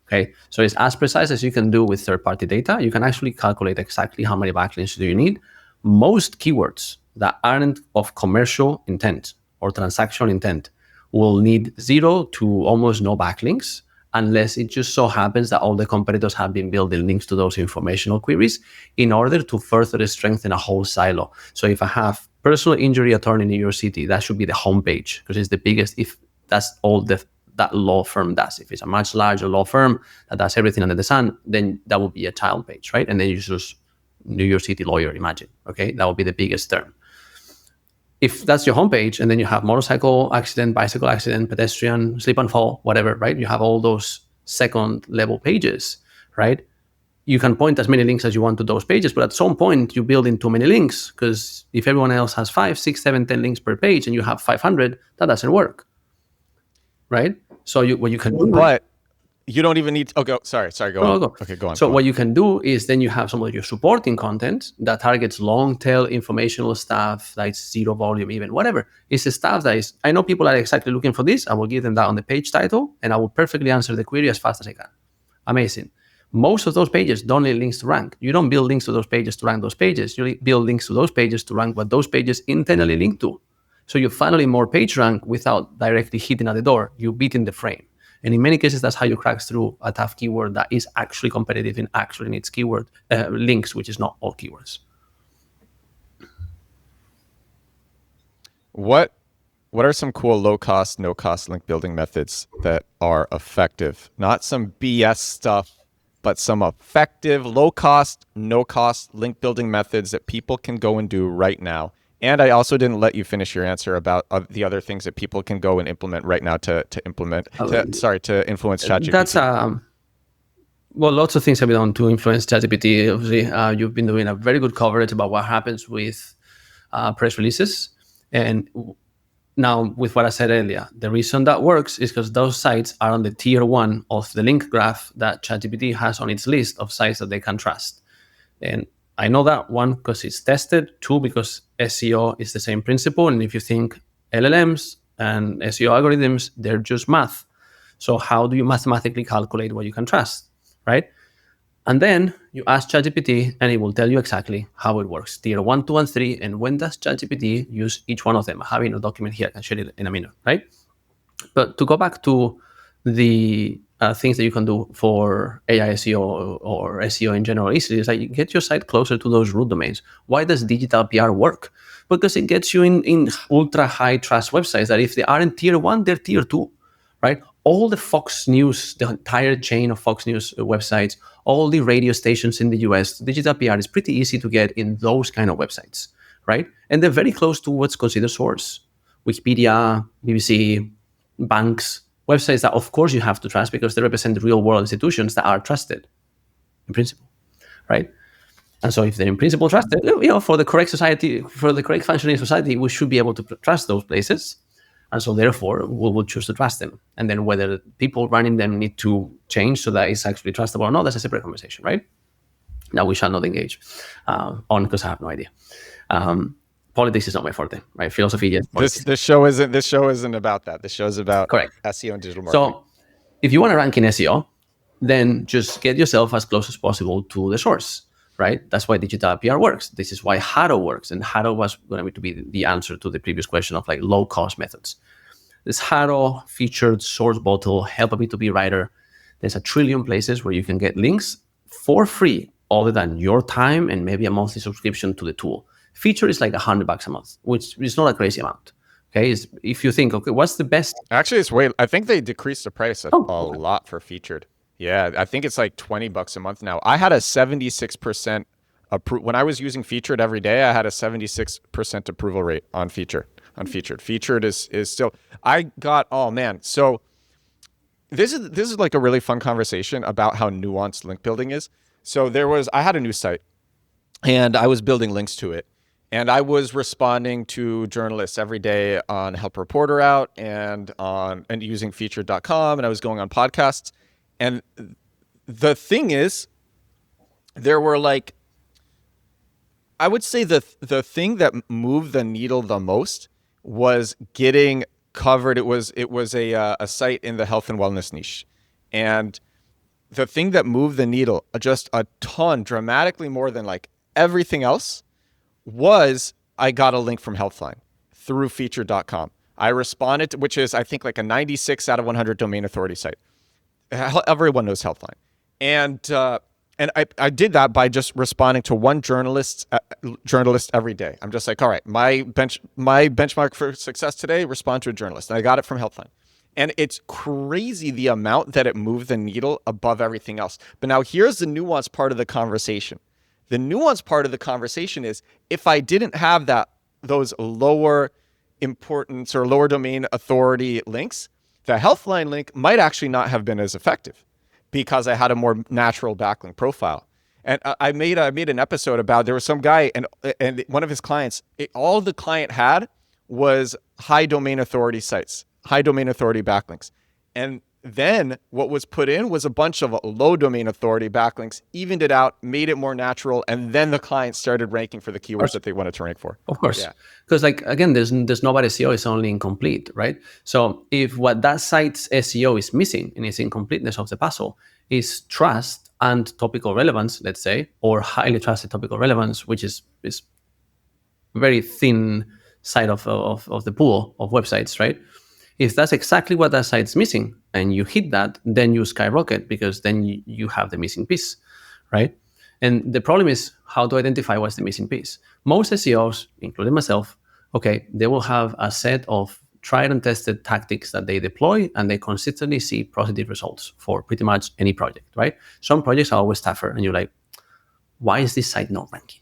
Okay, so it's as precise as you can do with third-party data. You can actually calculate exactly how many backlinks do you need. Most keywords that aren't of commercial intent or transactional intent will need 0 to almost no backlinks, unless it just so happens that all the competitors have been building links to those informational queries in order to further strengthen a whole silo. So if I have personal injury attorney in New York City, that should be the homepage because it's the biggest, if that's all that law firm does. If it's a much larger law firm that does everything under the sun, then that would be a child page, right? And then you choose New York City lawyer, imagine, okay? That would be the biggest term. If that's your homepage and then you have motorcycle accident, bicycle accident, pedestrian, slip and fall, whatever, right? You have all those second level pages, right? You can point as many links as you want to those pages, but at some point you build in too many links because if everyone else has 5, 6, 7, 10 links per page and you have 500, that doesn't work, right? So what you can do, but you don't even need. Oh, go. Sorry. Go on. Go. Okay, go on. So what you can do is then you have some of your supporting content that targets long tail informational stuff, like 0 volume, even whatever. It's the stuff that is. I know people are exactly looking for this. I will give them that on the page title, and I will perfectly answer the query as fast as I can. Amazing. Most of those pages don't need links to rank. You don't build links to those pages to rank those pages. You build links to those pages to rank what those pages internally link to. So you finally more page rank without directly hitting at the door. You beat in the frame. And in many cases, that's how you crack through a tough keyword that is actually competitive and actually needs keyword links, which is not all keywords. What are some cool low cost, no cost link building methods that are effective? Not some BS stuff, but some effective low cost, no cost link building methods that people can go and do right now. And I also didn't let you finish your answer about the other things that people can go and implement right now to influence ChatGPT. That's well, lots of things have been done to influence ChatGPT. Obviously, you've been doing a very good coverage about what happens with press releases. And now, with what I said earlier, the reason that works is because those sites are on the tier 1 of the link graph that ChatGPT has on its list of sites that they can trust. And I know that, 1, because it's tested, 2, because SEO is the same principle. And if you think LLMs and SEO algorithms, they're just math. So how do you mathematically calculate what you can trust, right? And then you ask ChatGPT and it will tell you exactly how it works. Tier 1, 2, and 3. And when does ChatGPT use each one of them? I have in a document here. I can share it in a minute, right? But to go back to the things that you can do for AI SEO or SEO in general easily, is like you get your site closer to those root domains. Why does digital PR work? Because it gets you in ultra high trust websites that if they aren't tier 1, they're tier 2, right? All the Fox News, the entire chain of Fox News websites, all the radio stations in the US, digital PR is pretty easy to get in those kind of websites, right? And they're very close to what's considered source. Wikipedia, BBC, banks, websites that of course you have to trust because they represent real world institutions that are trusted in principle, right? And so if they're in principle trusted, for the correct society, for the correct functioning society, we should be able to trust those places. And so therefore, we will choose to trust them. And then whether people running them need to change so that it's actually trustable or not, that's a separate conversation, right? That we shall not engage on because I have no idea. Politics is not my forte, right? Philosophy, yes. This show isn't about that. This show is about correct SEO and digital marketing. So if you want to rank in SEO, then just get yourself as close as possible to the source, right? That's why digital PR works. This is why Haro works. And Haro was going to be the answer to the previous question of like low cost methods. This Haro featured source bottle, help a B2B writer. There's a trillion places where you can get links for free, other than your time and maybe a monthly subscription to the tool. Feature is like $100 a month, which is not a crazy amount. Okay, if you think, okay, what's the best? Actually, it's way. I think they decreased the price a lot for featured. Yeah, I think it's like $20 a month now. I had a 76% when I was using featured every day. I had a 76% approval rate on featured. Featured is still. I got So this is like a really fun conversation about how nuanced link building is. So I had a new site, and I was building links to it. And I was responding to journalists every day on Help Reporter Out and using featured.com, and I was going on podcasts. And the thing is, there were like, I would say the thing that moved the needle the most was getting covered. It was a site in the health and wellness niche. And the thing that moved the needle just a ton, dramatically more than like everything else, was I got a link from Healthline through featured.com. I responded to, which is I think like a 96 out of 100 domain authority site. Everyone knows Healthline. And I did that by just responding to one journalist every day. I'm just like, all right, my benchmark for success today, respond to a journalist. And I got it from Healthline. And it's crazy the amount that it moved the needle above everything else. But now here's the nuanced part of the conversation. The nuanced part of the conversation is, if I didn't have those lower importance or lower domain authority links, the Healthline link might actually not have been as effective because I had a more natural backlink profile. And I made an episode about, there was some guy and one of his clients, all the client had was high domain authority sites, high domain authority backlinks. And then what was put in was a bunch of low domain authority backlinks, evened it out, made it more natural, and then the client started ranking for the keywords that they wanted to rank for. Of course. Because like, again, there's no bad SEO, it's only incomplete, right? So if what that site's SEO is missing in its incompleteness of the puzzle is trust and topical relevance, let's say, or highly trusted topical relevance, which is very thin side of the pool of websites, right? If that's exactly what that site's missing and you hit that, then you skyrocket, because then you have the missing piece, right? And the problem is how to identify what's the missing piece. Most SEOs, including myself, okay, they will have a set of tried and tested tactics that they deploy, and they consistently see positive results for pretty much any project, right? Some projects are always tougher, and you're like, why is this site not ranking,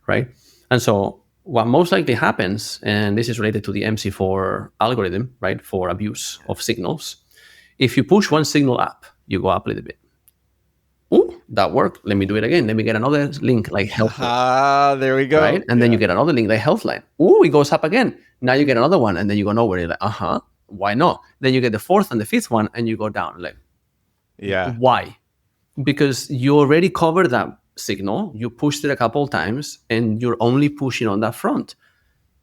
right? And so what most likely happens, and this is related to the MC4 algorithm, right, for abuse of signals. If you push one signal up, you go up a little bit. Oh, that worked. Let me do it again. Let me get another link like Healthline. There we go. Right? And then you get another link like Healthline. Oh, it goes up again. Now you get another one, and then you go nowhere. You're like, why not? Then you get the fourth and the fifth one, and you go down. Like, why? Because you already covered that signal, you pushed it a couple of times, and you're only pushing on that front.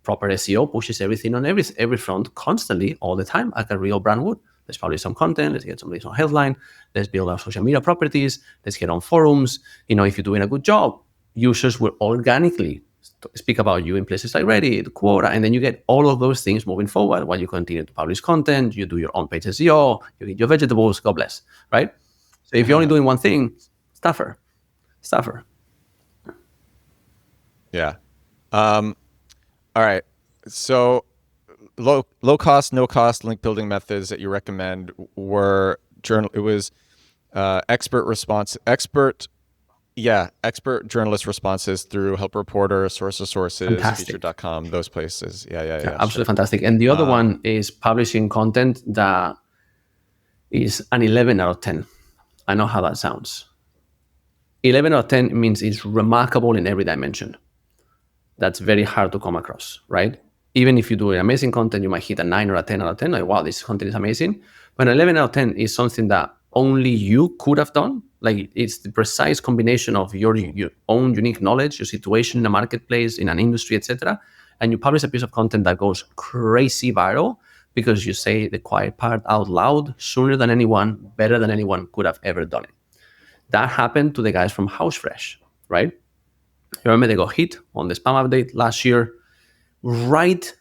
Proper SEO pushes everything on every front constantly, all the time, like a real brand would. Let's publish some content, let's get some links on Healthline, let's build our social media properties, let's get on forums. If you're doing a good job, users will organically speak about you in places like Reddit, Quora, and then you get all of those things moving forward while you continue to publish content, you do your own page SEO, you eat your vegetables, God bless, right? So if you're only doing one thing, it's tougher. Yeah. All right. So low cost, no cost link building methods that you recommend were expert journalist responses through Help Reporter, Source of Sources, featured.com, those places. Yeah. Absolutely fantastic. And the other one is publishing content that is an 11 out of 10. I know how that sounds. 11 out of 10 means it's remarkable in every dimension. That's very hard to come across, right? Even if you do amazing content, you might hit a 9 or a 10 out of 10. Like, wow, this content is amazing. But an 11 out of 10 is something that only you could have done. Like, it's the precise combination of your own unique knowledge, your situation in a marketplace, in an industry, etc. And you publish a piece of content that goes crazy viral because you say the quiet part out loud sooner than anyone, better than anyone could have ever done it. That happened to the guys from HouseFresh, right? You remember they got hit on the spam update last year. Right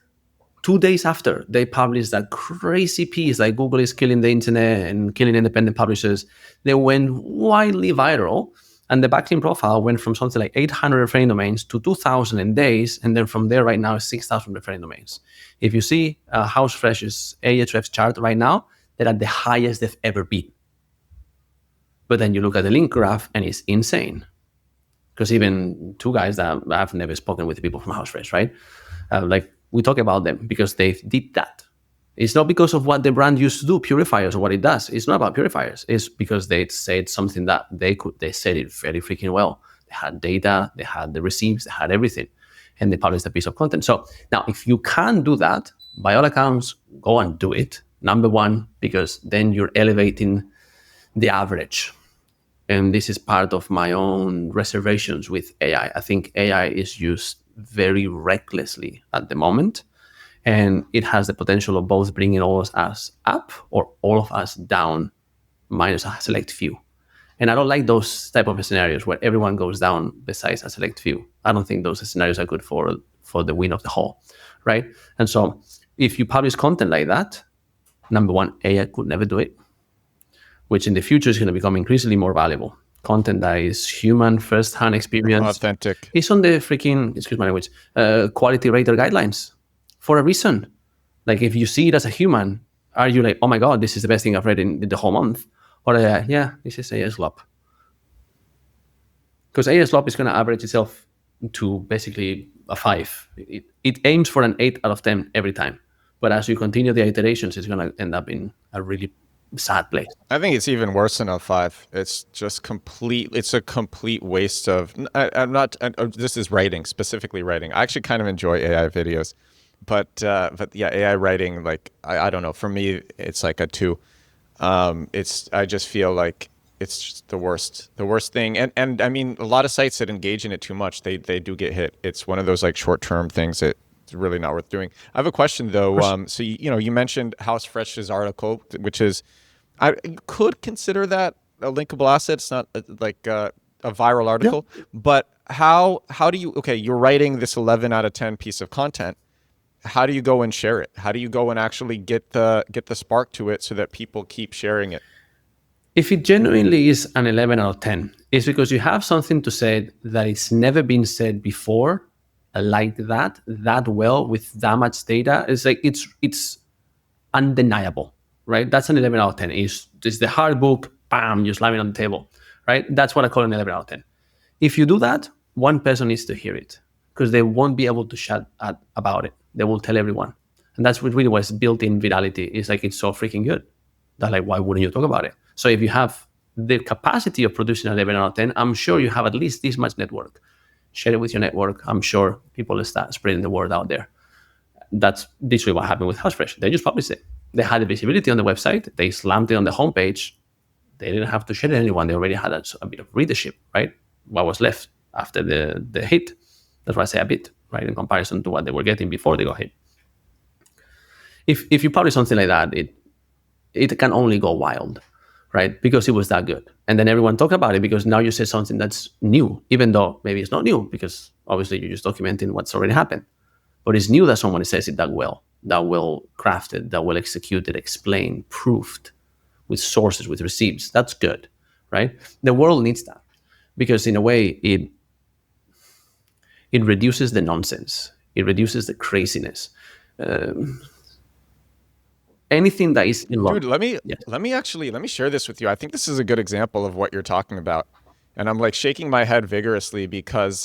2 days after they published that crazy piece like Google is killing the internet and killing independent publishers, they went widely viral, and the backlink profile went from something like 800 referring domains to 2,000 in days, and then from there right now is 6,000 referring domains. If you see HouseFresh's Ahrefs chart right now, they're at the highest they've ever been. But then you look at the link graph and it's insane. Because even two guys that I've never spoken with, the people from HouseFresh, right? Like, we talk about them because they did that. It's not because of what the brand used to do, purifiers, or what it does. It's not about purifiers. It's because they said something that they said it very freaking well. They had data, they had the receipts, they had everything. and they publish the piece of content. So now, if you can do that, by all accounts, go and do it. Number one, because then you're elevating the average. And this is part of my own reservations with AI. I think AI is used very recklessly at the moment, and it has the potential of both bringing all of us up or all of us down, minus a select few. And I don't like those type of scenarios where everyone goes down besides a select few. I don't think those scenarios are good for the win of the whole, right? And so if you publish content like that, number one, AI could never do it, which in the future is going to become increasingly more valuable. Content that is human, first-hand experience. Authentic. It's on the freaking, excuse my language, quality rater guidelines for a reason. Like if you see it as a human, are you like, oh my God, this is the best thing I've read in the whole month? Or yeah, this is AI slop. Because AI slop is going to average itself to basically a 5. It aims for an 8 out of 10 every time. But as you continue the iterations, it's going to end up in a really sad place. I think it's even worse than a 5. It's just it's a complete waste of, this is writing, specifically writing. I actually kind of enjoy AI videos, but yeah, AI writing, like, I don't know, for me, it's like a 2. I just feel like it's just the worst thing. And I mean, a lot of sites that engage in it too much, they do get hit. It's one of those like short-term things that it's really not worth doing. I have a question though. So you mentioned HouseFresh's article, which is, I could consider that a linkable asset. It's not like a viral article, yeah. But how do you, okay, you're writing this 11 out of 10 piece of content. How do you go and share it? How do you go and actually get the spark to it so that people keep sharing it? If it genuinely is an 11 out of 10, it's because you have something to say that it's never been said before, like that well, with that much data. It's like it's undeniable, right? That's an 11 out of 10. It's the hard book, bam, you slam it on the table, right? That's what I call an 11 out of 10. If you do that, one person needs to hear it because they won't be able to shut up about it. They will tell everyone. And that's what really was built-in virality. It's like, it's so freaking good that, like, why wouldn't you talk about it? So if you have the capacity of producing an 11 out of 10, I'm sure you have at least this much network. Share it with your network. I'm sure people will start spreading the word out there. That's literally what happened with HouseFresh. They just published it. They had the visibility on the website. They slammed it on the homepage. They didn't have to share it to anyone. They already had a bit of readership, right? What was left after the hit. That's why I say a bit, right? In comparison to what they were getting before they got hit. If you publish something like that, it can only go wild, right? Because it was that good. And then everyone talk about it because now you say something that's new, even though maybe it's not new because obviously you're just documenting what's already happened. But it's new that someone says it that well crafted, that well executed, explained, proved with sources, with receipts. That's good, right? The world needs that because in a way it reduces the nonsense. It reduces the craziness. Anything that is in Dude, let me share this with you. I think this is a good example of what you're talking about. And I'm like shaking my head vigorously because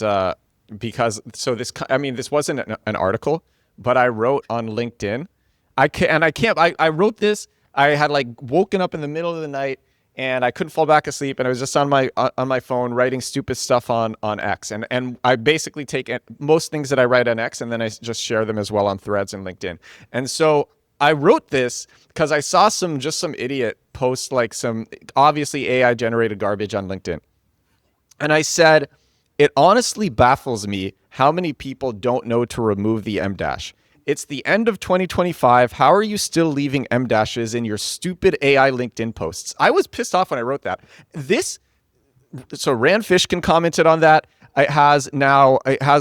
this wasn't an article, but I wrote on LinkedIn. I wrote this. I had like woken up in the middle of the night and I couldn't fall back asleep, and I was just on my phone writing stupid stuff on X. And I basically take most things that I write on X and then I just share them as well on Threads and LinkedIn. And so I wrote this because I saw some idiot post like some obviously AI generated garbage on LinkedIn. And I said, it honestly baffles me how many people don't know to remove the M dash. It's the end of 2025. How are you still leaving M dashes in your stupid AI LinkedIn posts? I was pissed off when I wrote that. So Rand Fishkin commented on that. It has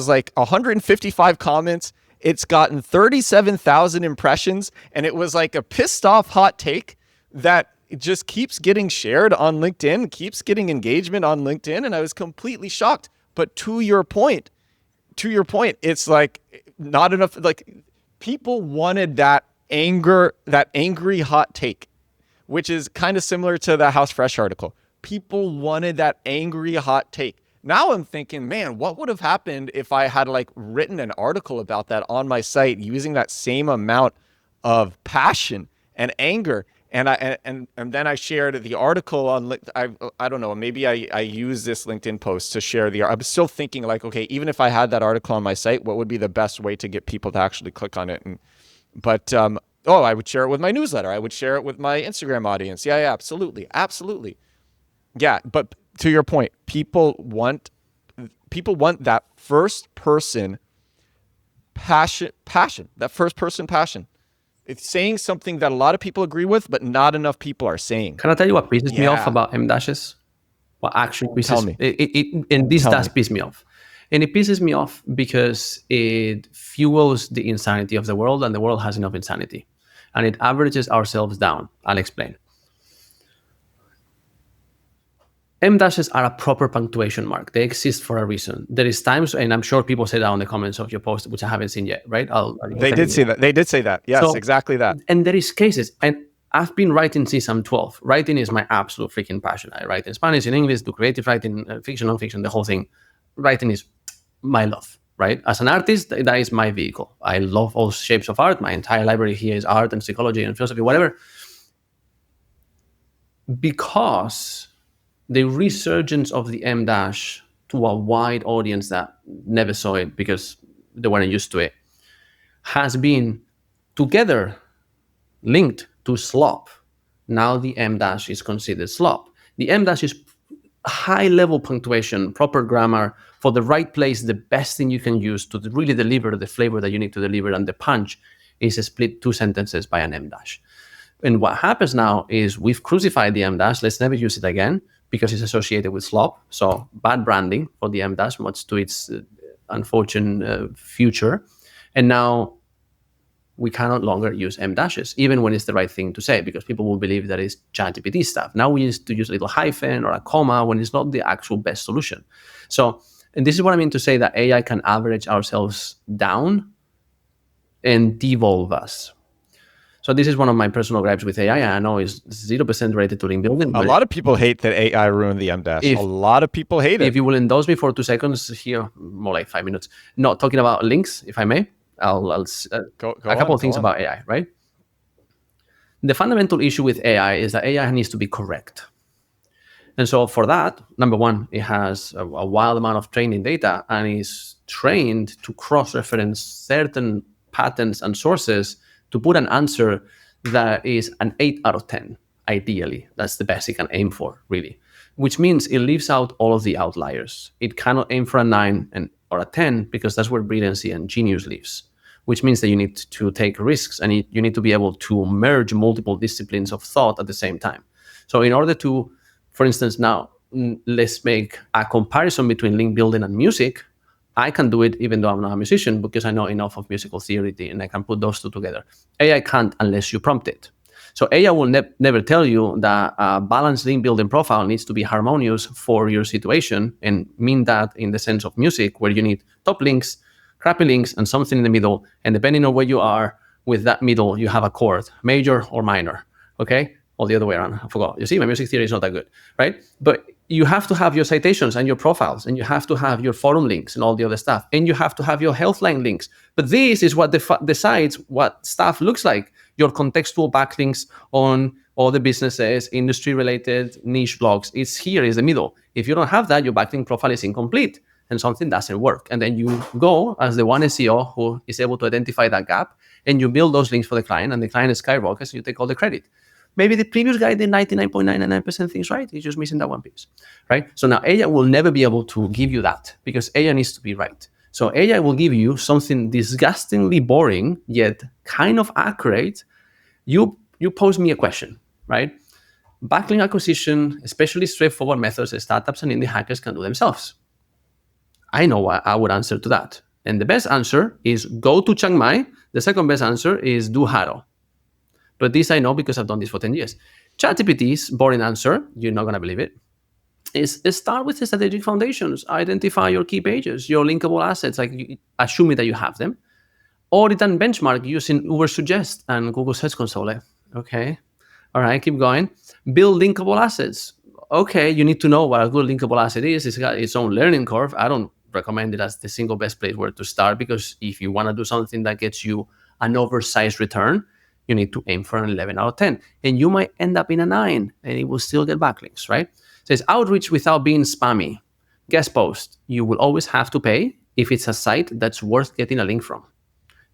like 155 comments. It's gotten 37,000 impressions, and it was like a pissed off hot take that just keeps getting shared on LinkedIn, keeps getting engagement on LinkedIn, and I was completely shocked. But to your point, it's like not enough. Like people wanted that angry hot take, which is kind of similar to the HouseFresh article. People wanted that angry hot take. Now I'm thinking, man, what would have happened if I had like written an article about that on my site using that same amount of passion and anger And then I shared the article on, I don't know, maybe I use this LinkedIn post to share I'm still thinking like, okay, even if I had that article on my site, what would be the best way to get people to actually click on it? But I would share it with my newsletter. I would share it with my Instagram audience. Yeah, absolutely. Yeah, but to your point, people want that first person passion, that first person passion. It's saying something that a lot of people agree with, but not enough people are saying. Can I tell you what pisses me off about M dashes? What actually pisses Tell me. And this does piss me off. And it pisses me off because it fuels the insanity of the world, and the world has enough insanity. And it averages ourselves down. I'll explain. M dashes are a proper punctuation mark. They exist for a reason. There is times, and I'm sure people say that on the comments of your post, which I haven't seen yet, right? They did say that. They did say that. Yes, so, exactly that. And there is cases, and I've been writing since I'm 12. Writing is my absolute freaking passion. I write in Spanish, in English, do creative writing, fiction, non-fiction, the whole thing. Writing is my love, right? As an artist, that is my vehicle. I love all shapes of art. My entire library here is art and psychology and philosophy, whatever. Because the resurgence of the M dash to a wide audience that never saw it because they weren't used to it has been together linked to slop. Now the M dash is considered slop. The M dash is high level punctuation, proper grammar for the right place, the best thing you can use to really deliver the flavor that you need to deliver. And the punch is a split 2 sentences by an M dash. And what happens now is we've crucified the M dash. Let's never use it again because it's associated with slop. So bad branding for the M dash, much to its unfortunate future. And now we cannot longer use M dashes, even when it's the right thing to say, because people will believe that it's ChatGPT stuff. Now we used to use a little hyphen or a comma when it's not the actual best solution. So, and this is what I mean to say that AI can average ourselves down and devolve us. So this is one of my personal gripes with AI. I know it's 0% related to link building. A lot of people hate that AI ruined the M dash. A lot of people hate it. If you will indulge me for 2 seconds here, more like 5 minutes, not talking about links, if I may, I'll go a couple of things about AI, right? The fundamental issue with AI is that AI needs to be correct. And so for that, number one, it has a wild amount of training data and is trained to cross-reference certain patterns and sources to put an answer that is an 8 out of 10, ideally. That's the best it can aim for, really. Which means it leaves out all of the outliers. It cannot aim for a 9 or a 10 because that's where brilliancy and genius lives. Which means that you need to take risks and you need to be able to merge multiple disciplines of thought at the same time. So in order to, for instance, now let's make a comparison between link building and music. I can do it even though I'm not a musician because I know enough of musical theory and I can put those two together. AI can't unless you prompt it. So AI will never tell you that a balanced link building profile needs to be harmonious for your situation and mean that in the sense of music where you need top links, crappy links, and something in the middle. And depending on where you are with that middle, you have a chord, major or minor, okay? Or the other way around, I forgot. You see, my music theory is not that good, right? But you have to have your citations and your profiles, and you have to have your forum links and all the other stuff, and you have to have your Healthline links. But this is what decides what stuff looks like. Your contextual backlinks on all the businesses, industry-related niche blogs. It's here, is the middle. If you don't have that, your backlink profile is incomplete. And something doesn't work. And then you go as the one SEO who is able to identify that gap and you build those links for the client and the client skyrockets and you take all the credit. Maybe the previous guy did 99.99% things right. He's just missing that one piece, right? So now AI will never be able to give you that because AI needs to be right. So AI will give you something disgustingly boring, yet kind of accurate. You pose me a question, right? Backlink acquisition, especially straightforward methods, startups and indie hackers can do themselves. I know what I would answer to that. And the best answer is go to Chiang Mai. The second best answer is do Haro. But this I know because I've done this for 10 years. ChatGPT's boring answer, you're not going to believe it, is start with the strategic foundations. Identify your key pages, your linkable assets, like assuming that you have them. Audit and benchmark using Uber Suggest and Google Search Console. Okay. All right, keep going. Build linkable assets. Okay, you need to know what a good linkable asset is. It's got its own learning curve. I don't recommend it as the single best place where to start because if you want to do something that gets you an oversized return, you need to aim for an 11 out of 10. And you might end up in a 9 and it will still get backlinks, right? It says outreach without being spammy. Guest post, you will always have to pay if it's a site that's worth getting a link from.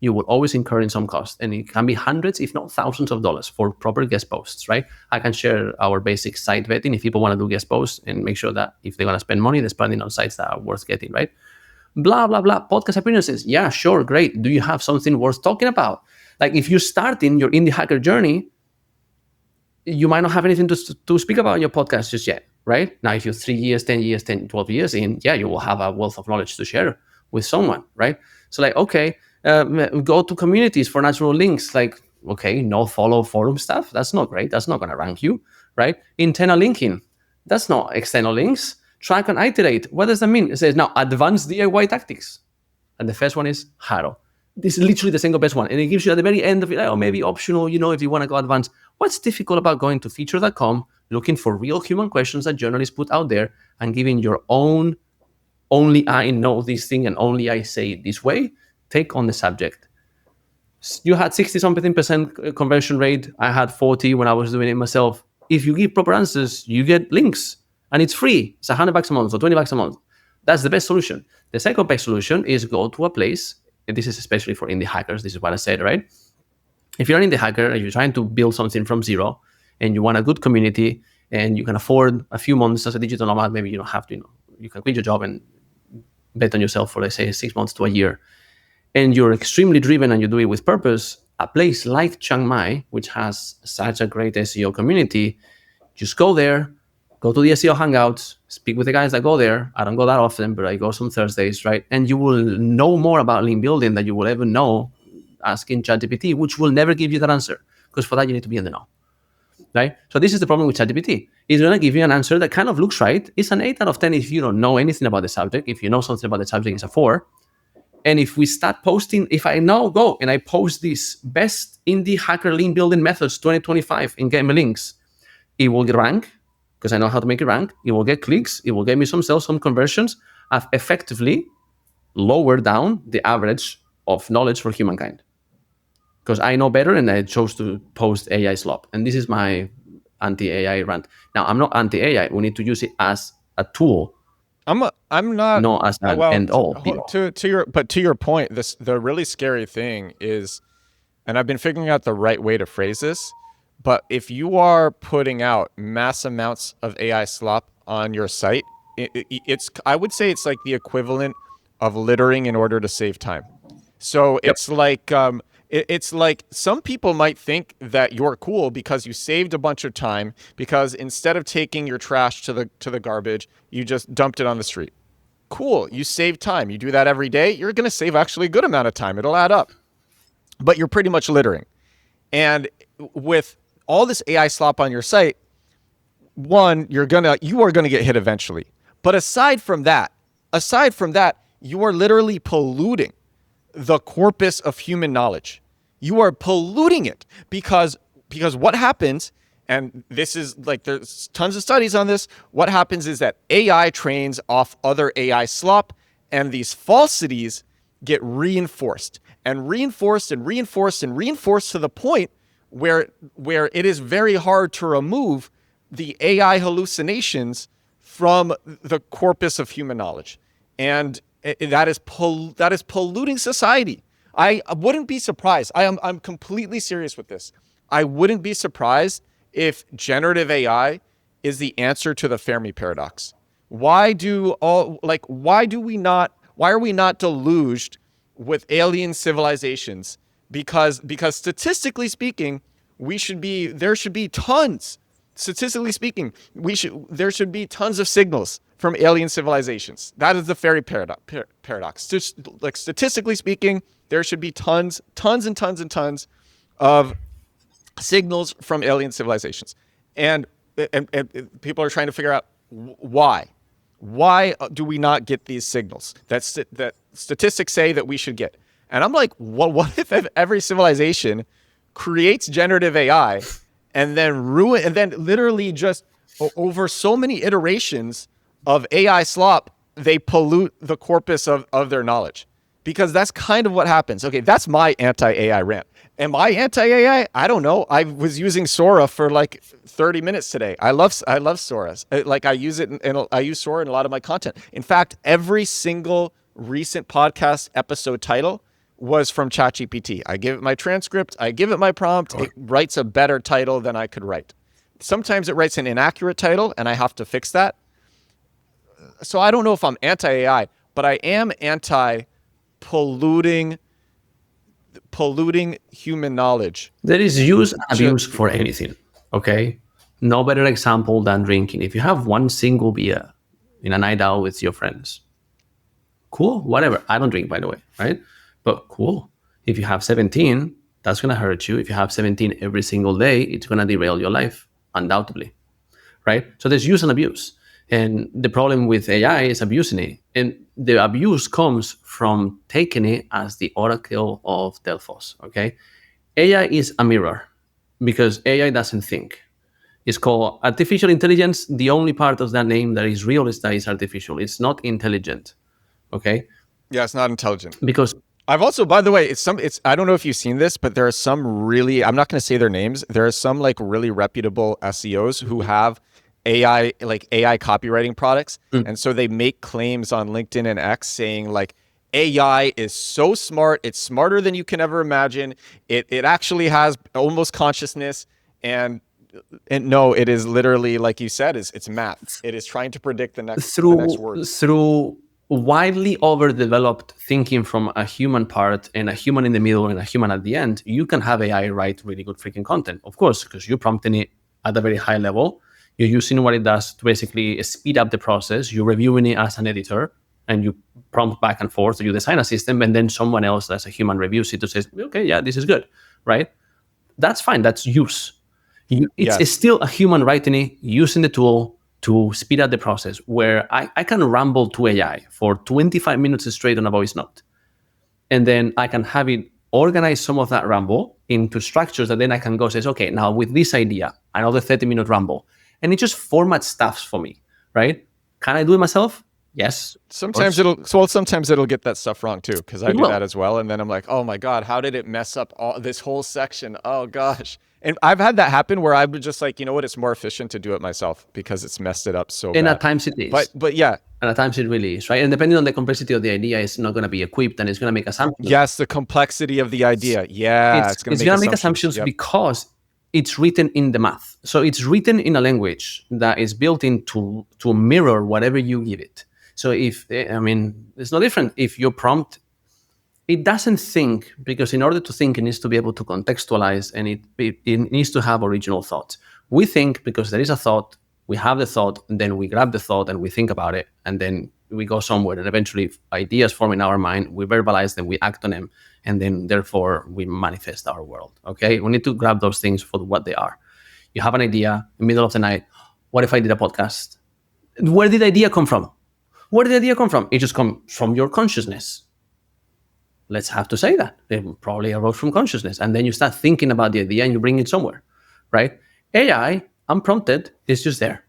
You will always incur in some cost, and it can be hundreds, if not thousands of dollars for proper guest posts, right? I can share our basic site vetting if people want to do guest posts and make sure that if they're going to spend money, they're spending on sites that are worth getting, right? Blah, blah, blah. Podcast appearances. Yeah, sure, great. Do you have something worth talking about? Like if you're starting your indie hacker journey, you might not have anything to speak about in your podcast just yet, right? Now, if you're 3 years, 10 years, 10, 12 years in, yeah, you will have a wealth of knowledge to share with someone, right? So like, okay, go to communities for natural links. Like, okay, no follow forum stuff. That's not great. That's not going to rank you, right? Internal linking. That's not external links. Track and iterate. What does that mean? It says now advanced DIY tactics. And the first one is Haro. This is literally the single best one. And it gives you at the very end of it, like, oh, maybe optional, if you want to go advanced. What's difficult about going to feature.com, looking for real human questions that journalists put out there and giving your own, only I know this thing and only I say it this way, take on the subject. You had 60-something% conversion rate. I had 40 when I was doing it myself. If you give proper answers, you get links and it's free. It's $100 a month or $20 a month. That's the best solution. The second best solution is go to a place, and this is especially for indie hackers. This is what I said, right? If you're an indie hacker and you're trying to build something from zero and you want a good community and you can afford a few months as a digital nomad, maybe you don't have to, you can quit your job and bet on yourself for, let's say, 6 months to a year. And you're extremely driven and you do it with purpose, a place like Chiang Mai, which has such a great SEO community, just go there, go to the SEO Hangouts, speak with the guys that go there. I don't go that often, but I go some Thursdays, right? And you will know more about link building than you will ever know asking ChatGPT, which will never give you that answer, because for that you need to be in the know, right? So this is the problem with ChatGPT. It's going to give you an answer that kind of looks right. It's an 8 out of 10 if you don't know anything about the subject. If you know something about the subject, it's a 4. And if we start posting, if I now go and I post this best indie hacker link building methods 2025 and get me links, it will rank because I know how to make it rank. It will get clicks. It will get me some sales, some conversions. I've effectively lowered down the average of knowledge for humankind because I know better and I chose to post AI slop. And this is my anti-AI rant. Now, I'm not anti-AI. We need to use it as a tool. I'm not as an end all. To your point, the really scary thing is, and I've been figuring out the right way to phrase this, but if you are putting out mass amounts of AI slop on your site, I would say it's like the equivalent of littering in order to save time. So it's like it's like some people might think that you're cool because you saved a bunch of time, because instead of taking your trash to the garbage, you just dumped it on the street. Cool, you save time. You do that every day, you're going to save actually a good amount of time. It'll add up. But you're pretty much littering. And with all this AI slop on your site, one, you are going to get hit eventually. But aside from that, you are literally polluting the corpus of human knowledge. You are polluting it because what happens, and this is like, there's tons of studies on this, what happens is that AI trains off other AI slop, and these falsities get reinforced and reinforced and reinforced and reinforced to the point where it is very hard to remove the AI hallucinations from the corpus of human knowledge. And that is polluting society. I wouldn't be surprised. I'm completely serious with this. I wouldn't be surprised if generative AI is the answer to the Fermi paradox. Why are we not deluged with alien civilizations? Because statistically speaking, there should be tons. Statistically speaking, there should be tons of signals from alien civilizations. That is the Fermi paradox. Just like statistically speaking, there should be tons and tons of signals from alien civilizations, and people are trying to figure out why. Why do we not get these signals that statistics say that we should get? And I'm like, well, what if every civilization creates generative AI and then literally just over so many iterations of AI slop, they pollute the corpus of their knowledge? Because that's kind of what happens. Okay, that's my anti-AI rant. Am I anti-AI? I don't know. I was using Sora for like 30 minutes today. I love Sora. Like I use it and I use Sora in a lot of my content. In fact, every single recent podcast episode title was from ChatGPT. I give it my transcript, I give it my prompt, it writes a better title than I could write. Sometimes it writes an inaccurate title and I have to fix that. So I don't know if I'm anti-AI, but I am anti-polluting human knowledge. There is use and abuse for anything, okay? No better example than drinking. If you have one single beer in a night out with your friends, cool, whatever. I don't drink, by the way, right? But cool. If you have 17, that's going to hurt you. If you have 17 every single day, it's going to derail your life, undoubtedly, right? So there's use and abuse. And the problem with AI is abusing it. And the abuse comes from taking it as the oracle of Delphos, okay? AI is a mirror because AI doesn't think. It's called artificial intelligence. The only part of that name that is real is that it's artificial. It's not intelligent, okay? Yeah, it's not intelligent. Because I've also, by the way, I don't know if you've seen this, but there are some really, I'm not going to say their names. There are some like really reputable SEOs who have AI copywriting products. And so they make claims on LinkedIn and X saying like, AI is so smart. It's smarter than you can ever imagine. It actually has almost consciousness. And no, it is literally, like you said, it's math. It is trying to predict the next word. Through widely overdeveloped thinking from a human part and a human in the middle and a human at the end, you can have AI write really good freaking content. Of course, because you're prompting it at a very high level. You're using what it does to basically speed up the process. You're reviewing it as an editor and you prompt back and forth. So you design a system and then someone else as a human reviews it to say, okay, yeah, this is good, right? That's fine. That's use. It's still a human writing it, using the tool to speed up the process, where I can ramble to AI for 25 minutes straight on a voice note. And then I can have it organize some of that ramble into structures that then I can go say, okay, now with this idea, another 30-minute ramble. And it just formats stuff for me, right? Can I do it myself? Yes. Sometimes it'll get that stuff wrong too, because I do that as well. And then I'm like, oh my God, how did it mess up this whole section? Oh gosh. And I've had that happen where I would just like, you know what, it's more efficient to do it myself because it's messed it up so bad. And at times it is. But yeah. And at times it really is, right? And depending on the complexity of the idea, it's not going to be equipped and it's going to make assumptions. Yes, the complexity of the idea. Yeah, it's going to make assumptions because it's written in the math. So it's written in a language that is built in to mirror whatever you give it. So it's no different. If your prompt, it doesn't think, because in order to think, it needs to be able to contextualize and it needs to have original thoughts. We think because there is a thought, we have the thought, and then we grab the thought and we think about it, and then we go somewhere, and eventually ideas form in our mind, we verbalize them, we act on them, and then therefore we manifest our world, okay? We need to grab those things for what they are. You have an idea in the middle of the night. What if I did a podcast? Where did the idea come from? Where did the idea come from? It just comes from your consciousness. Let's have to say that. It probably arose from consciousness. And then you start thinking about the idea and you bring it somewhere, right? AI, unprompted, is just there.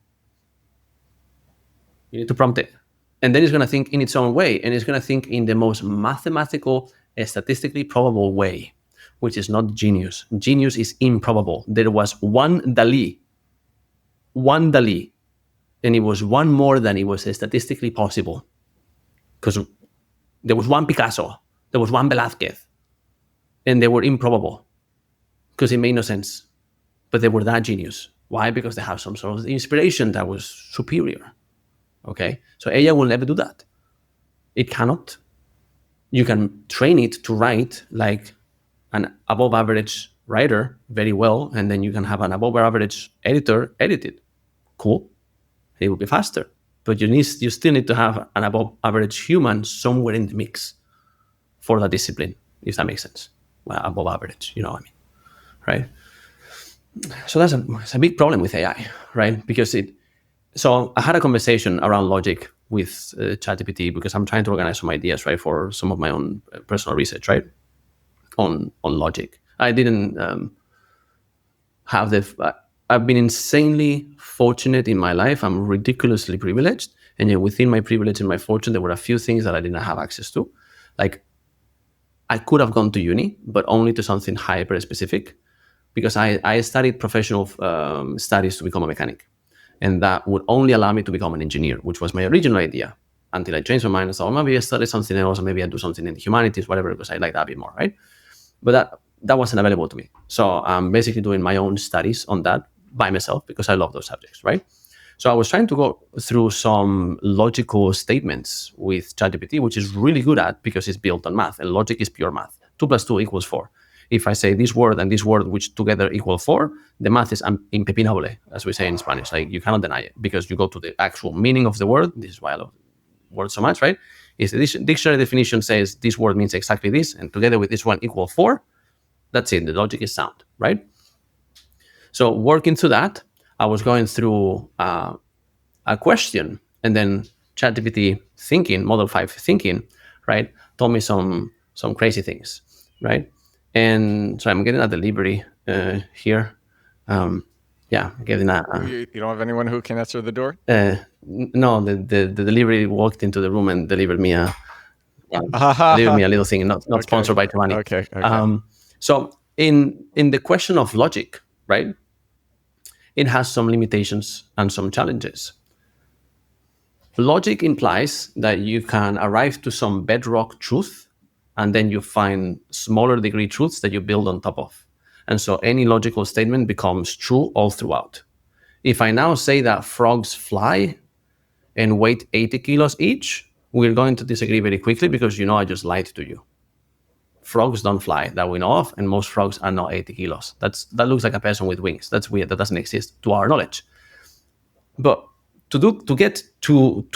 You need to prompt it. And then it's going to think in its own way. And it's going to think in the most mathematical, statistically probable way, which is not genius. Genius is improbable. There was one Dali, and it was one more than it was statistically possible. Because there was one Picasso, there was one Velázquez, and they were improbable because it made no sense. But they were that genius. Why? Because they have some sort of inspiration that was superior. Okay? So AI will never do that. It cannot. You can train it to write like an above average writer very well, and then you can have an above average editor edit it. Cool. It will be faster. But you still need to have an above average human somewhere in the mix for that discipline, if that makes sense. Well, above average, you know what I mean, right? So it's a big problem with AI, right? Because so I had a conversation around logic with ChatGPT because I'm trying to organize some ideas, right, for some of my own personal research, right, on logic. I didn't have I've been insanely fortunate in my life. I'm ridiculously privileged. And yet within my privilege and my fortune, there were a few things that I didn't have access to. Like, I could have gone to uni, but only to something hyper specific, because I studied professional studies to become a mechanic. And that would only allow me to become an engineer, which was my original idea, until I changed my mind and thought, maybe I study something else, or maybe I do something in the humanities, whatever, because I like that a bit more, right? But that wasn't available to me. So I'm basically doing my own studies on that by myself because I love those subjects, right? So I was trying to go through some logical statements with ChatGPT, which is really good at because it's built on math, and logic is pure math. 2 + 2 = 4. If I say this word and this word, which together equal 4, the math is impepinable, as we say in Spanish. Like, you cannot deny it because you go to the actual meaning of the word. This is why I love words so much, right? If the dictionary definition says this word means exactly this, and together with this one equal 4, that's it. The logic is sound, right? So working through that, I was going through a question, and then ChatGPT thinking, Model 5 thinking, right, told me some crazy things, right? And so I'm getting a delivery here. Getting a. You don't have anyone who can answer the door? No, the delivery walked into the room and delivered me a little thing, not okay. Sponsored by Tumani. Okay. So in the question of logic, right, it has some limitations and some challenges. Logic implies that you can arrive to some bedrock truth, and then you find smaller degree truths that you build on top of. And so any logical statement becomes true all throughout. If I now say that frogs fly and weight 80 kilos each, we're going to disagree very quickly because I just lied to you. Frogs don't fly that we know of, and most frogs are not 80 kilos. That looks like a person with wings. That's weird. That doesn't exist to our knowledge. But to get to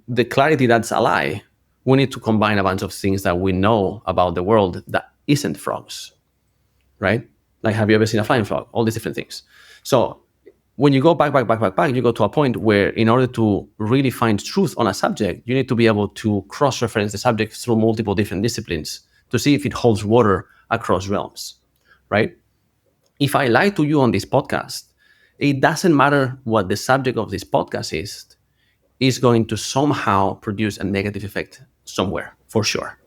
the clarity that's a lie, we need to combine a bunch of things that we know about the world that isn't frogs, right? Like, have you ever seen a flying frog? All these different things. So when you go back, you go to a point where, in order to really find truth on a subject, you need to be able to cross-reference the subject through multiple different disciplines to see if it holds water across realms, right? If I lie to you on this podcast, it doesn't matter what the subject of this podcast is going to somehow produce a negative effect somewhere, for sure.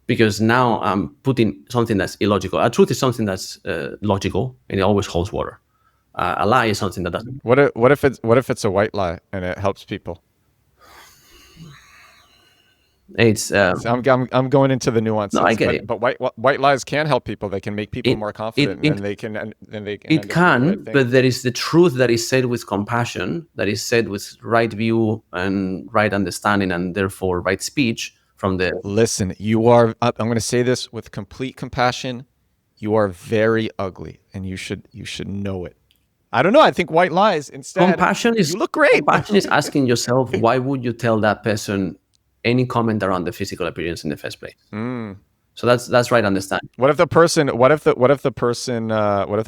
Because now I'm putting something that's illogical. A truth is something that's logical, and it always holds water. A lie is something that doesn't. What if it's a white lie and it helps people? It's I'm going into the nuances. No, I get it. But white lies can help people. They can make people more confident, and they can. It can, but there is the truth that is said with compassion, that is said with right view and right understanding, and therefore right speech from the. Listen, you are. I'm going to say this with complete compassion. You are very ugly, and you should know it. I don't know. I think white lies instead. Compassion is. You look great. Compassion is asking yourself, why would you tell that person any comment around the physical appearance in the first place? So that's right understanding. What if the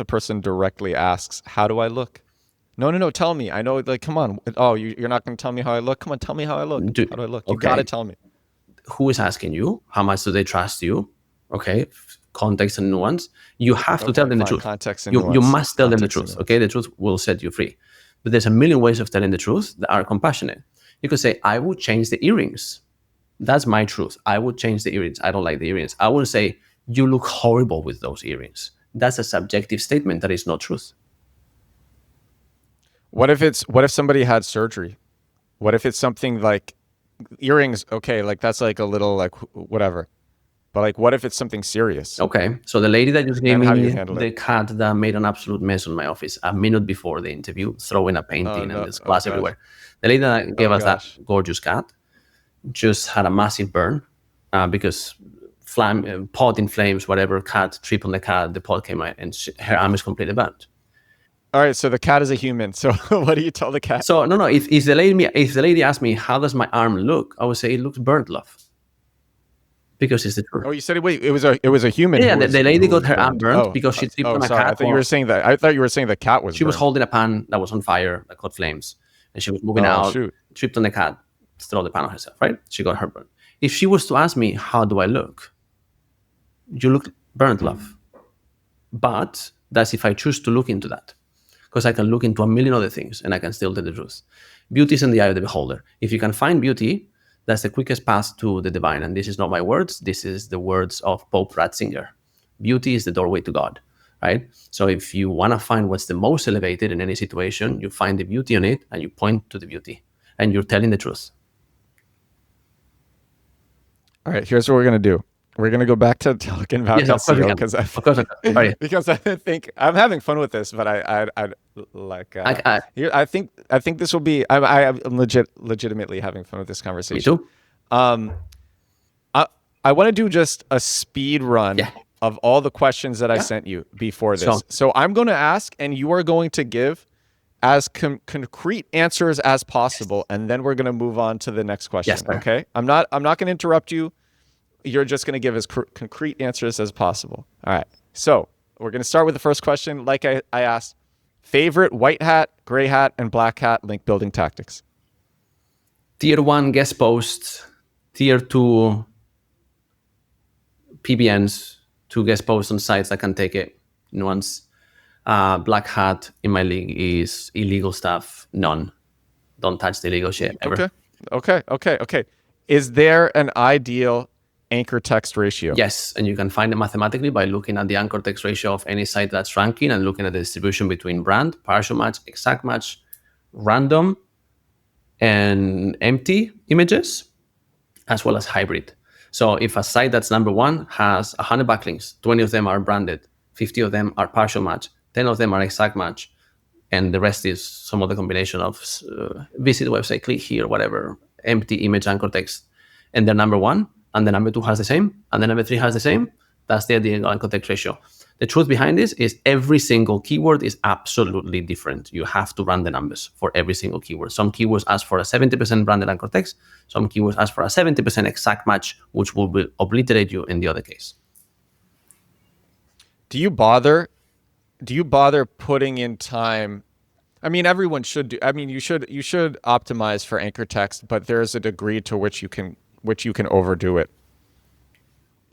person directly asks, "How do I look?" No. Tell me. I know. Like, come on. Oh, you're not going to tell me how I look? Come on, tell me how I look. How do I look? You got to tell me. Who is asking you? How much do they trust you? Okay, context and nuance. You have to tell them the truth. Context and you must tell them the truth. Okay, the truth will set you free. But there's a million ways of telling the truth that are compassionate. You could say, I would change the earrings. That's my truth. I would change the earrings. I don't like the earrings. I wouldn't say, you look horrible with those earrings. That's a subjective statement that is not truth. What if somebody had surgery? What if it's something like earrings? Okay, like that's like a little like whatever. But like, what if it's something serious? Okay, so the lady that just gave me the cat that made an absolute mess in my office a minute before the interview, throwing a painting and there's glass everywhere. The lady that gave us that gorgeous cat just had a massive burn because pot in flames, whatever, cat tripped on the cat, the pot came out, and her arm is completely burnt. All right, so the cat is a human. So what do you tell the cat? So no. If the lady asked me, how does my arm look? I would say it looks burnt, love. Because it's the truth. Oh, you said it was a human. Yeah, the lady got her arm burnt because she tripped on a cat. I thought you were saying that. I thought you were saying the cat was. She was holding a pan that was on fire that caught flames, and she was moving out. Tripped on the cat, threw the pan on herself. Right? She got her burnt. If she was to ask me, how do I look? You look burnt, love. But that's if I choose to look into that, because I can look into a million other things and I can still tell the truth. Beauty is in the eye of the beholder. If you can find beauty, That's the quickest path to the divine. And this is not my words. This is the words of Pope Ratzinger. Beauty is the doorway to God, right? So if you want to find what's the most elevated in any situation, you find the beauty in it and you point to the beauty and you're telling the truth. All right, here's what we're going to do. We're going to go back to talking about SEO because I think I'm having fun with this, but I think this will be. I'm legitimately having fun with this conversation. Me too. I want to do just a speed run of all the questions that I sent you before this. So I'm going to ask, and you are going to give as concrete answers as possible, and then we're going to move on to the next question. Okay? I'm not going to interrupt you. You're just going to give as concrete answers as possible. All right. So we're going to start with the first question. Like I asked, favorite white hat, gray hat, and black hat link building tactics. Tier 1 guest posts, Tier 2 PBNs, 2 guest posts on sites that can take it. Nuance. Black hat in my league is illegal stuff. None. Don't touch the illegal shit ever. Okay. Is there an ideal anchor text ratio? Yes, and you can find it mathematically by looking at the anchor text ratio of any site that's ranking and looking at the distribution between brand, partial match, exact match, random, and empty images, as well as hybrid. So if a site that's number 1 has 100 backlinks, 20 of them are branded, 50 of them are partial match, 10 of them are exact match, and the rest is some other combination of visit the website, click here, whatever, empty image anchor text, and they're number 1, and the number 2 has the same, and the number 3 has the same, that's the ideal anchor text ratio. The truth behind this is every single keyword is absolutely different. You have to run the numbers for every single keyword. Some keywords ask for a 70% branded anchor text. Some keywords ask for a 70% exact match, which will obliterate you in the other case. Do you bother putting in time? I mean, everyone should do. I mean, you should optimize for anchor text, but there is a degree to which you can overdo it.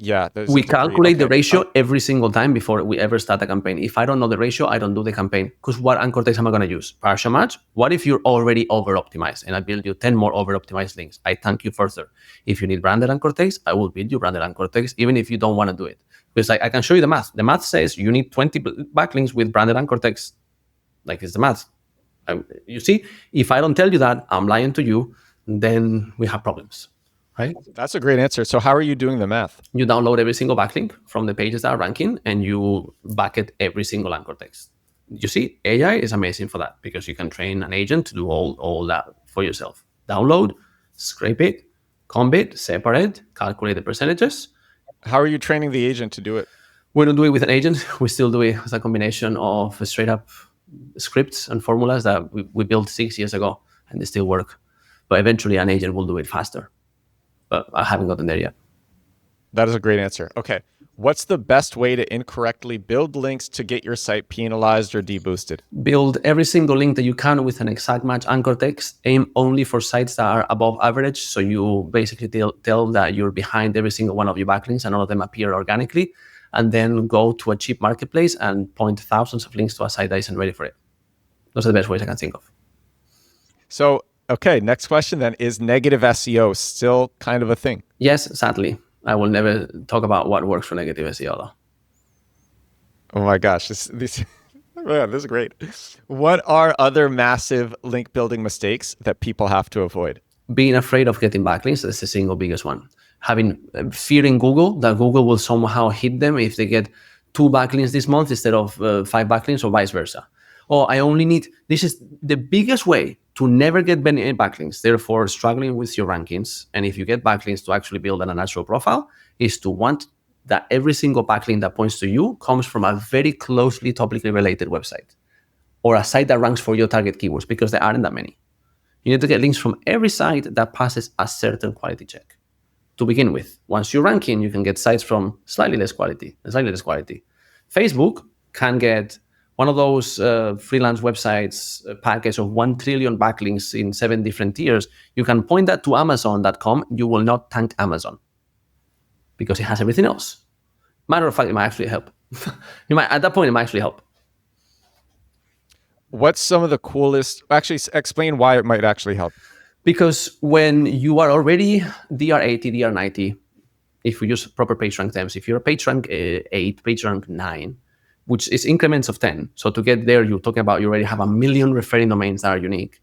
Yeah. We calculate the ratio every single time before we ever start a campaign. If I don't know the ratio, I don't do the campaign. Because what anchor text am I going to use? Partial match? What if you're already over-optimized and I build you 10 more over-optimized links? I thank you further. If you need branded anchor text, I will build you branded anchor text, even if you don't want to do it. Because I can show you the math. The math says you need 20 backlinks with branded anchor text. Like, it's the math. You see, if I don't tell you that, I'm lying to you, then we have problems. Right? That's a great answer. So how are you doing the math? You download every single backlink from the pages that are ranking and you bucket every single anchor text. You see, AI is amazing for that because you can train an agent to do all that for yourself. Download, scrape it, comb it, separate, calculate the percentages. How are you training the agent to do it? We don't do it with an agent. We still do it as a combination of straight up scripts and formulas that we built 6 years ago and they still work. But eventually an agent will do it faster. But I haven't gotten there yet. That is a great answer. Okay. What's the best way to incorrectly build links to get your site penalized or deboosted? Build every single link that you can with an exact match anchor text. Aim only for sites that are above average. So you basically tell that you're behind every single one of your backlinks and all of them appear organically. And then go to a cheap marketplace and point thousands of links to a site that isn't ready for it. Those are the best ways I can think of. So, okay, next question then. Is negative SEO still kind of a thing? Yes, sadly. I will never talk about what works for negative SEO though. Oh my gosh, this is great. What are other massive link building mistakes that people have to avoid? Being afraid of getting backlinks, that's the single biggest one. Having fear in Google that Google will somehow hit them if they get 2 backlinks this month instead of 5 backlinks or vice versa. This is the biggest way to never get any backlinks, therefore struggling with your rankings. And if you get backlinks to actually build a natural profile, is to want that every single backlink that points to you comes from a very closely topically related website or a site that ranks for your target keywords, because there aren't that many. You need to get links from every site that passes a certain quality check. To begin with, once you're ranking, you can get sites from slightly less quality. Facebook can get one of those freelance websites package of 1 trillion backlinks in 7 different tiers. You can point that to Amazon.com. You will not thank Amazon because it has everything else. Matter of fact, it might actually help. At that point, it might actually help. What's some of the coolest? Actually, explain why it might actually help. Because when you are already DR80, DR90, if we use proper PageRank terms, if you're a PageRank 8, PageRank 9, which is increments of 10. So to get there, you're talking about you already have 1 million referring domains that are unique.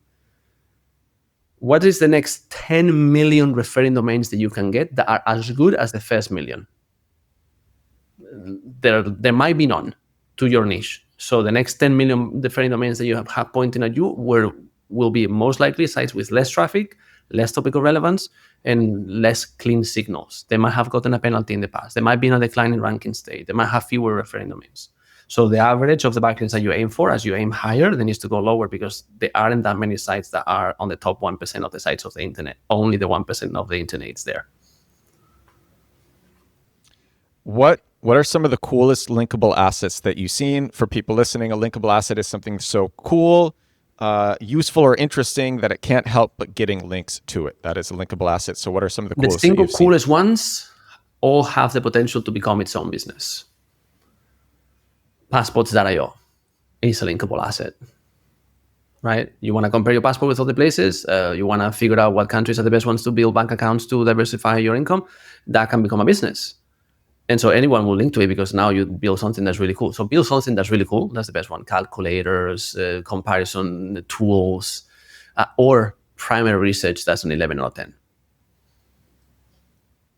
What is the next 10 million referring domains that you can get that are as good as the first million? There might be none to your niche. So the next 10 million referring domains that you have pointing at you will be most likely sites with less traffic, less topical relevance, and less clean signals. They might have gotten a penalty in the past. They might be in a declining ranking state. They might have fewer referring domains. So the average of the backlinks that you aim for, as you aim higher, then needs to go lower because there aren't that many sites that are on the top 1% of the sites of the internet. Only the 1% of the internet is there. What are some of the coolest linkable assets that you've seen? For people listening, a linkable asset is something so cool, useful, or interesting that it can't help but getting links to it. That is a linkable asset. So what are some of the coolest? The single coolest ones all have the potential to become its own business. Passports.io is a linkable asset, right? You want to compare your passport with other places. You want to figure out what countries are the best ones to build bank accounts to diversify your income. That can become a business. And so anyone will link to it because now you build something that's really cool. So build something that's really cool. That's the best one. Calculators, comparison tools, or primary research. That's an 11 out of 10.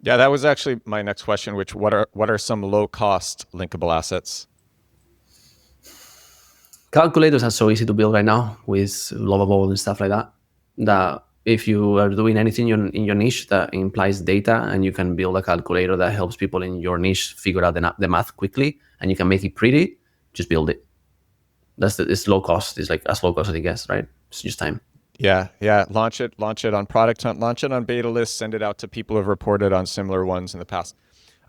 Yeah, that was actually my next question, which what are some low-cost linkable assets? Calculators are so easy to build right now with Lovable and stuff like that, that if you are doing anything in your niche that implies data and you can build a calculator that helps people in your niche figure out the math quickly and you can make it pretty, just build it. It's low cost. It's like as low cost as it gets, right? It's just time. Yeah. Launch it on Product Hunt, launch it on beta list, send it out to people who have reported on similar ones in the past.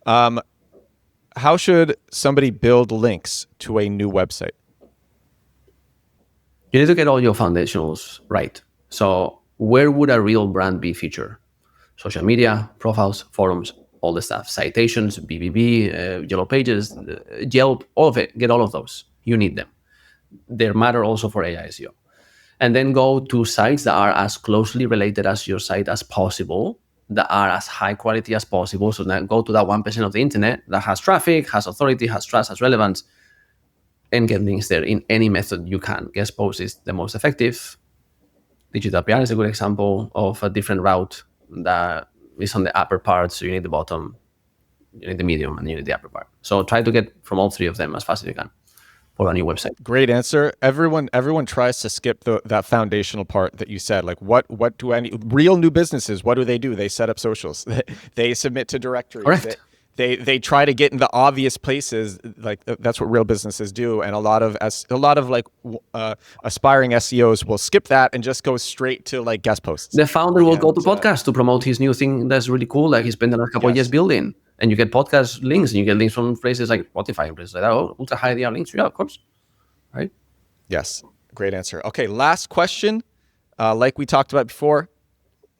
How should somebody build links to a new website? You need to get all your foundationals right. So where would a real brand be featured? Social media, profiles, forums, all the stuff. Citations, BBB, Yellow Pages, Yelp, all of it. Get all of those. You need them. They matter also for AI SEO. And then go to sites that are as closely related as your site as possible, that are as high quality as possible. So then go to that 1% of the internet that has traffic, has authority, has trust, has relevance, and get links there in any method you can. Guest post is the most effective. Digital PR is a good example of a different route that is on the upper part. So you need the bottom, you need the medium, and you need the upper part. So try to get from all three of them as fast as you can for a new website. Great answer. Everyone tries to skip that foundational part that you said. Like what do any real new businesses, what do? They set up socials. They submit to directories. Correct. They try to get in the obvious places, like that's what real businesses do, and a lot of aspiring SEOs will skip that and just go straight to like guest posts. The founder will go to podcast to promote his new thing that's really cool, like he spent the last couple of years building, and you get podcast links, and you get links from places like Spotify and places like that. Oh, ultra high DR links, yeah, of course, right? Yes, great answer. Okay, last question. Like we talked about before.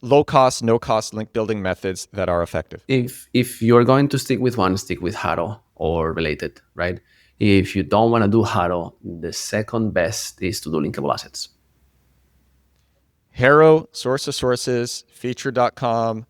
Low cost, no cost link building methods that are effective. If you're going to stick with one, stick with Haro or related, right? If you don't want to do Haro, the second best is to do linkable assets. Haro, source of sources, feature.com.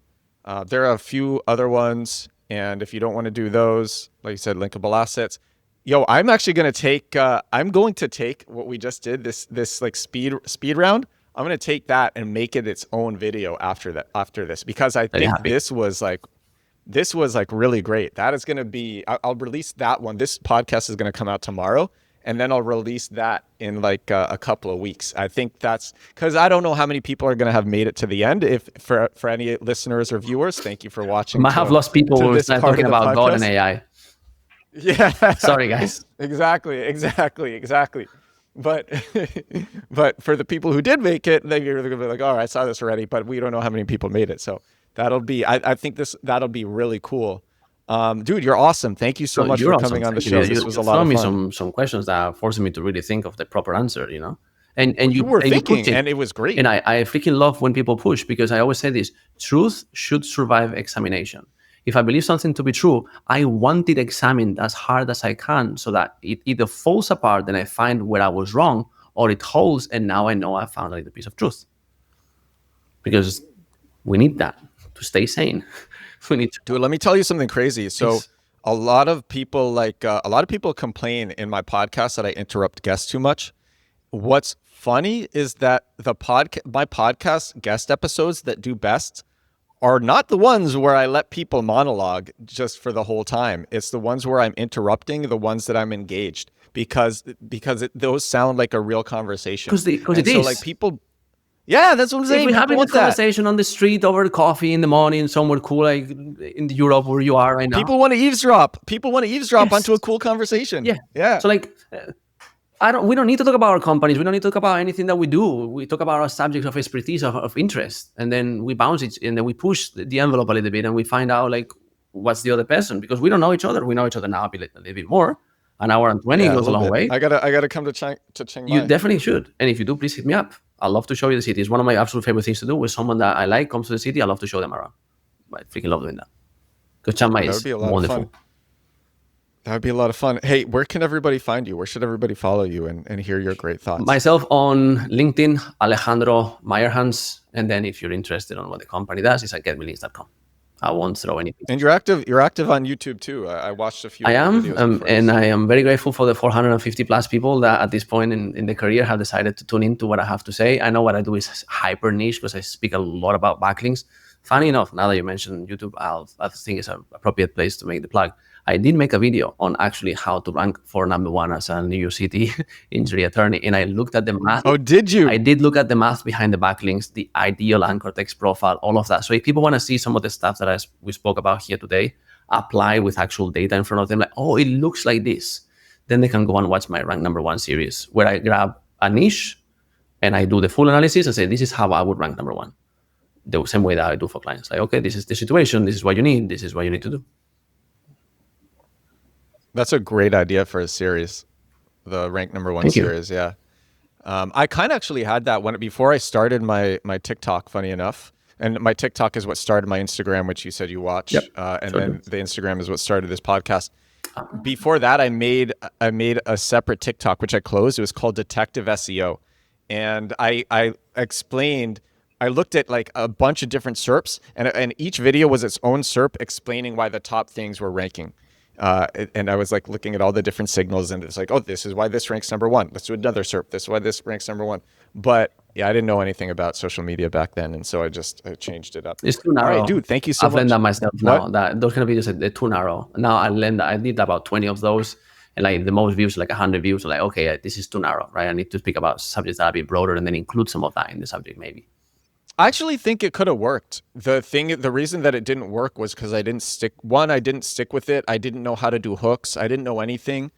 There are a few other ones. And if you don't want to do those, like you said, linkable assets. Yo, I'm actually going to take what we just did, this like speed round. I'm going to take that and make it its own video after this, because I think this was like really great. That is going to be, I'll release that one. This podcast is going to come out tomorrow, and then I'll release that in like a couple of weeks. I think that's because I don't know how many people are going to have made it to the end. If for any listeners or viewers, thank you for watching. I might have lost people who start talking about God and AI. Yeah. Sorry, guys. Exactly. But for the people who did make it, they're going to be like, oh, I saw this already, but we don't know how many people made it. So I think that'll be really cool. Dude, you're awesome. Thank you so much for coming on the show. This was a lot of fun. Me some questions that forced me to really think of the proper answer, you know? And you were thinking, and it was great. And I freaking love when people push, because I always say this: truth should survive examination. If I believe something to be true, I want it examined as hard as I can so that it either falls apart and I find where I was wrong, or it holds and now I know I found a little piece of truth. because we need that to stay sane. We need to. Dude, let me tell you something crazy. So Yes. a lot of people complain in my podcast that I interrupt guests too much. What's funny is that my podcast guest episodes that do best are not the ones where I let people monologue just for the whole time. It's the ones where I'm interrupting, the ones that I'm engaged, because those sound like a real conversation. Because it is. Like people, yeah, that's what I'm saying. If we're People having a want that. conversation on the street over coffee in the morning, somewhere cool, like in Europe where you are right now. People want to eavesdrop. Yes. Onto a cool conversation. Yeah. So like, we don't need to talk about our companies. We don't need to talk about anything that we do. We talk about our subjects of expertise, of interest, and then we bounce it, and then we push the envelope a little bit, and we find out like what's the other person, because we don't know each other. We know each other now a little bit more. An hour and 20 goes a long way. I gotta come to Chiang Mai. You definitely should. And if you do, please hit me up. I love to show you the city. It's one of my absolute favorite things to do. With someone that I like comes to the city, I love to show them around. I freaking love doing that. Because Chiang Mai is wonderful. That would be a lot of fun. Hey, where can everybody find you? Where should everybody follow you and hear your great thoughts? Myself on LinkedIn, Alejandro Meyerhans. And then if you're interested on what the company does, it's at getmelinks.com. I won't throw anything. And you're active on YouTube too. I watched a few I am, videos and I am very grateful for the 450 plus people that at this point in the career have decided to tune into what I have to say. I know what I do is hyper niche because I speak a lot about backlinks. Funny enough, now that you mentioned YouTube, I think it's an appropriate place to make the plug. I did make a video on actually how to rank for number one as a New York City injury attorney, and I looked at the math. Oh, did you? I did look at the math behind the backlinks, the ideal anchor text profile, all of that. So if people want to see some of the stuff that we spoke about here today, apply with actual data in front of them, like, oh, it looks like this, then they can go and watch my rank number one series, where I grab a niche and I do the full analysis and say, this is how I would rank number one. The same way that I do for clients. Like, okay, this is the situation. This is what you need. This is what you need to do. That's a great idea for a series, the rank number one series. Yeah. I kind of actually had that before I started my TikTok, funny enough. And my TikTok is what started my Instagram, which you said you watch. Yep. Then the Instagram is what started this podcast. Before that, I made a separate TikTok, which I closed. It was called Detective SEO. And I explained, I looked at like a bunch of different SERPs, and each video was its own SERP explaining why the top things were ranking. And I was like looking at all the different signals, and it's like, oh, this is why this ranks number one. Let's do another SERP. This is why this ranks number one. But yeah, I didn't know anything about social media back then, and so I changed it up. It's too narrow. All right, dude, thank you so much. I've learned that myself now. That those kind of videos are too narrow. Now I did about 20 of those, and like the most views, like 100 views. Like, okay, this is too narrow, right? I need to speak about subjects that are a bit broader, and then include some of that in the subject, maybe. I actually think it could have worked. The reason that it didn't work was because I didn't stick with it. I didn't know how to do hooks. I didn't know anything.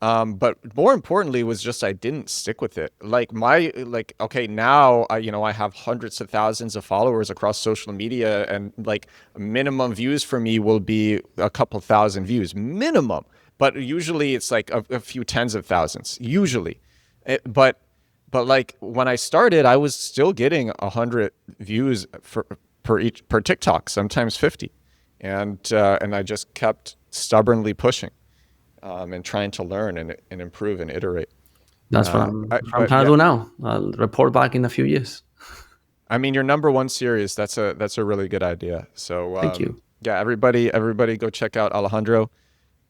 But more importantly was just I didn't stick with it. Okay, now I have hundreds of thousands of followers across social media, and like minimum views for me will be a couple thousand views minimum. But usually it's like a few tens of thousands usually. But like when I started, I was still getting 100 views per TikTok, sometimes 50, and I just kept stubbornly pushing, and trying to learn and improve and iterate. That's what I'm trying to do now. I'll report back in a few years. I mean, your number one series, that's a really good idea. So thank you. Yeah, everybody go check out Alejandro.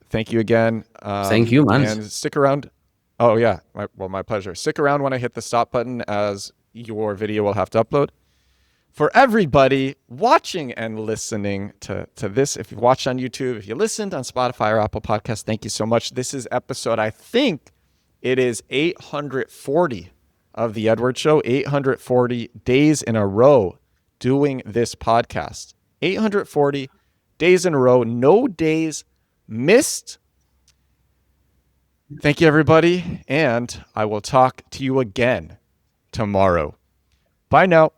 Thank you again. Thank you, man. And stick around. Oh yeah, my pleasure. Stick around when I hit the stop button, as your video will have to upload. For everybody watching and listening to this, if you watched on YouTube, if you listened on Spotify or Apple Podcasts, thank you so much. This is episode, I think it is 840 of The Edward Show, 840 days in a row doing this podcast. 840 days in a row, no days missed. Thank you, everybody, and I will talk to you again tomorrow. Bye now.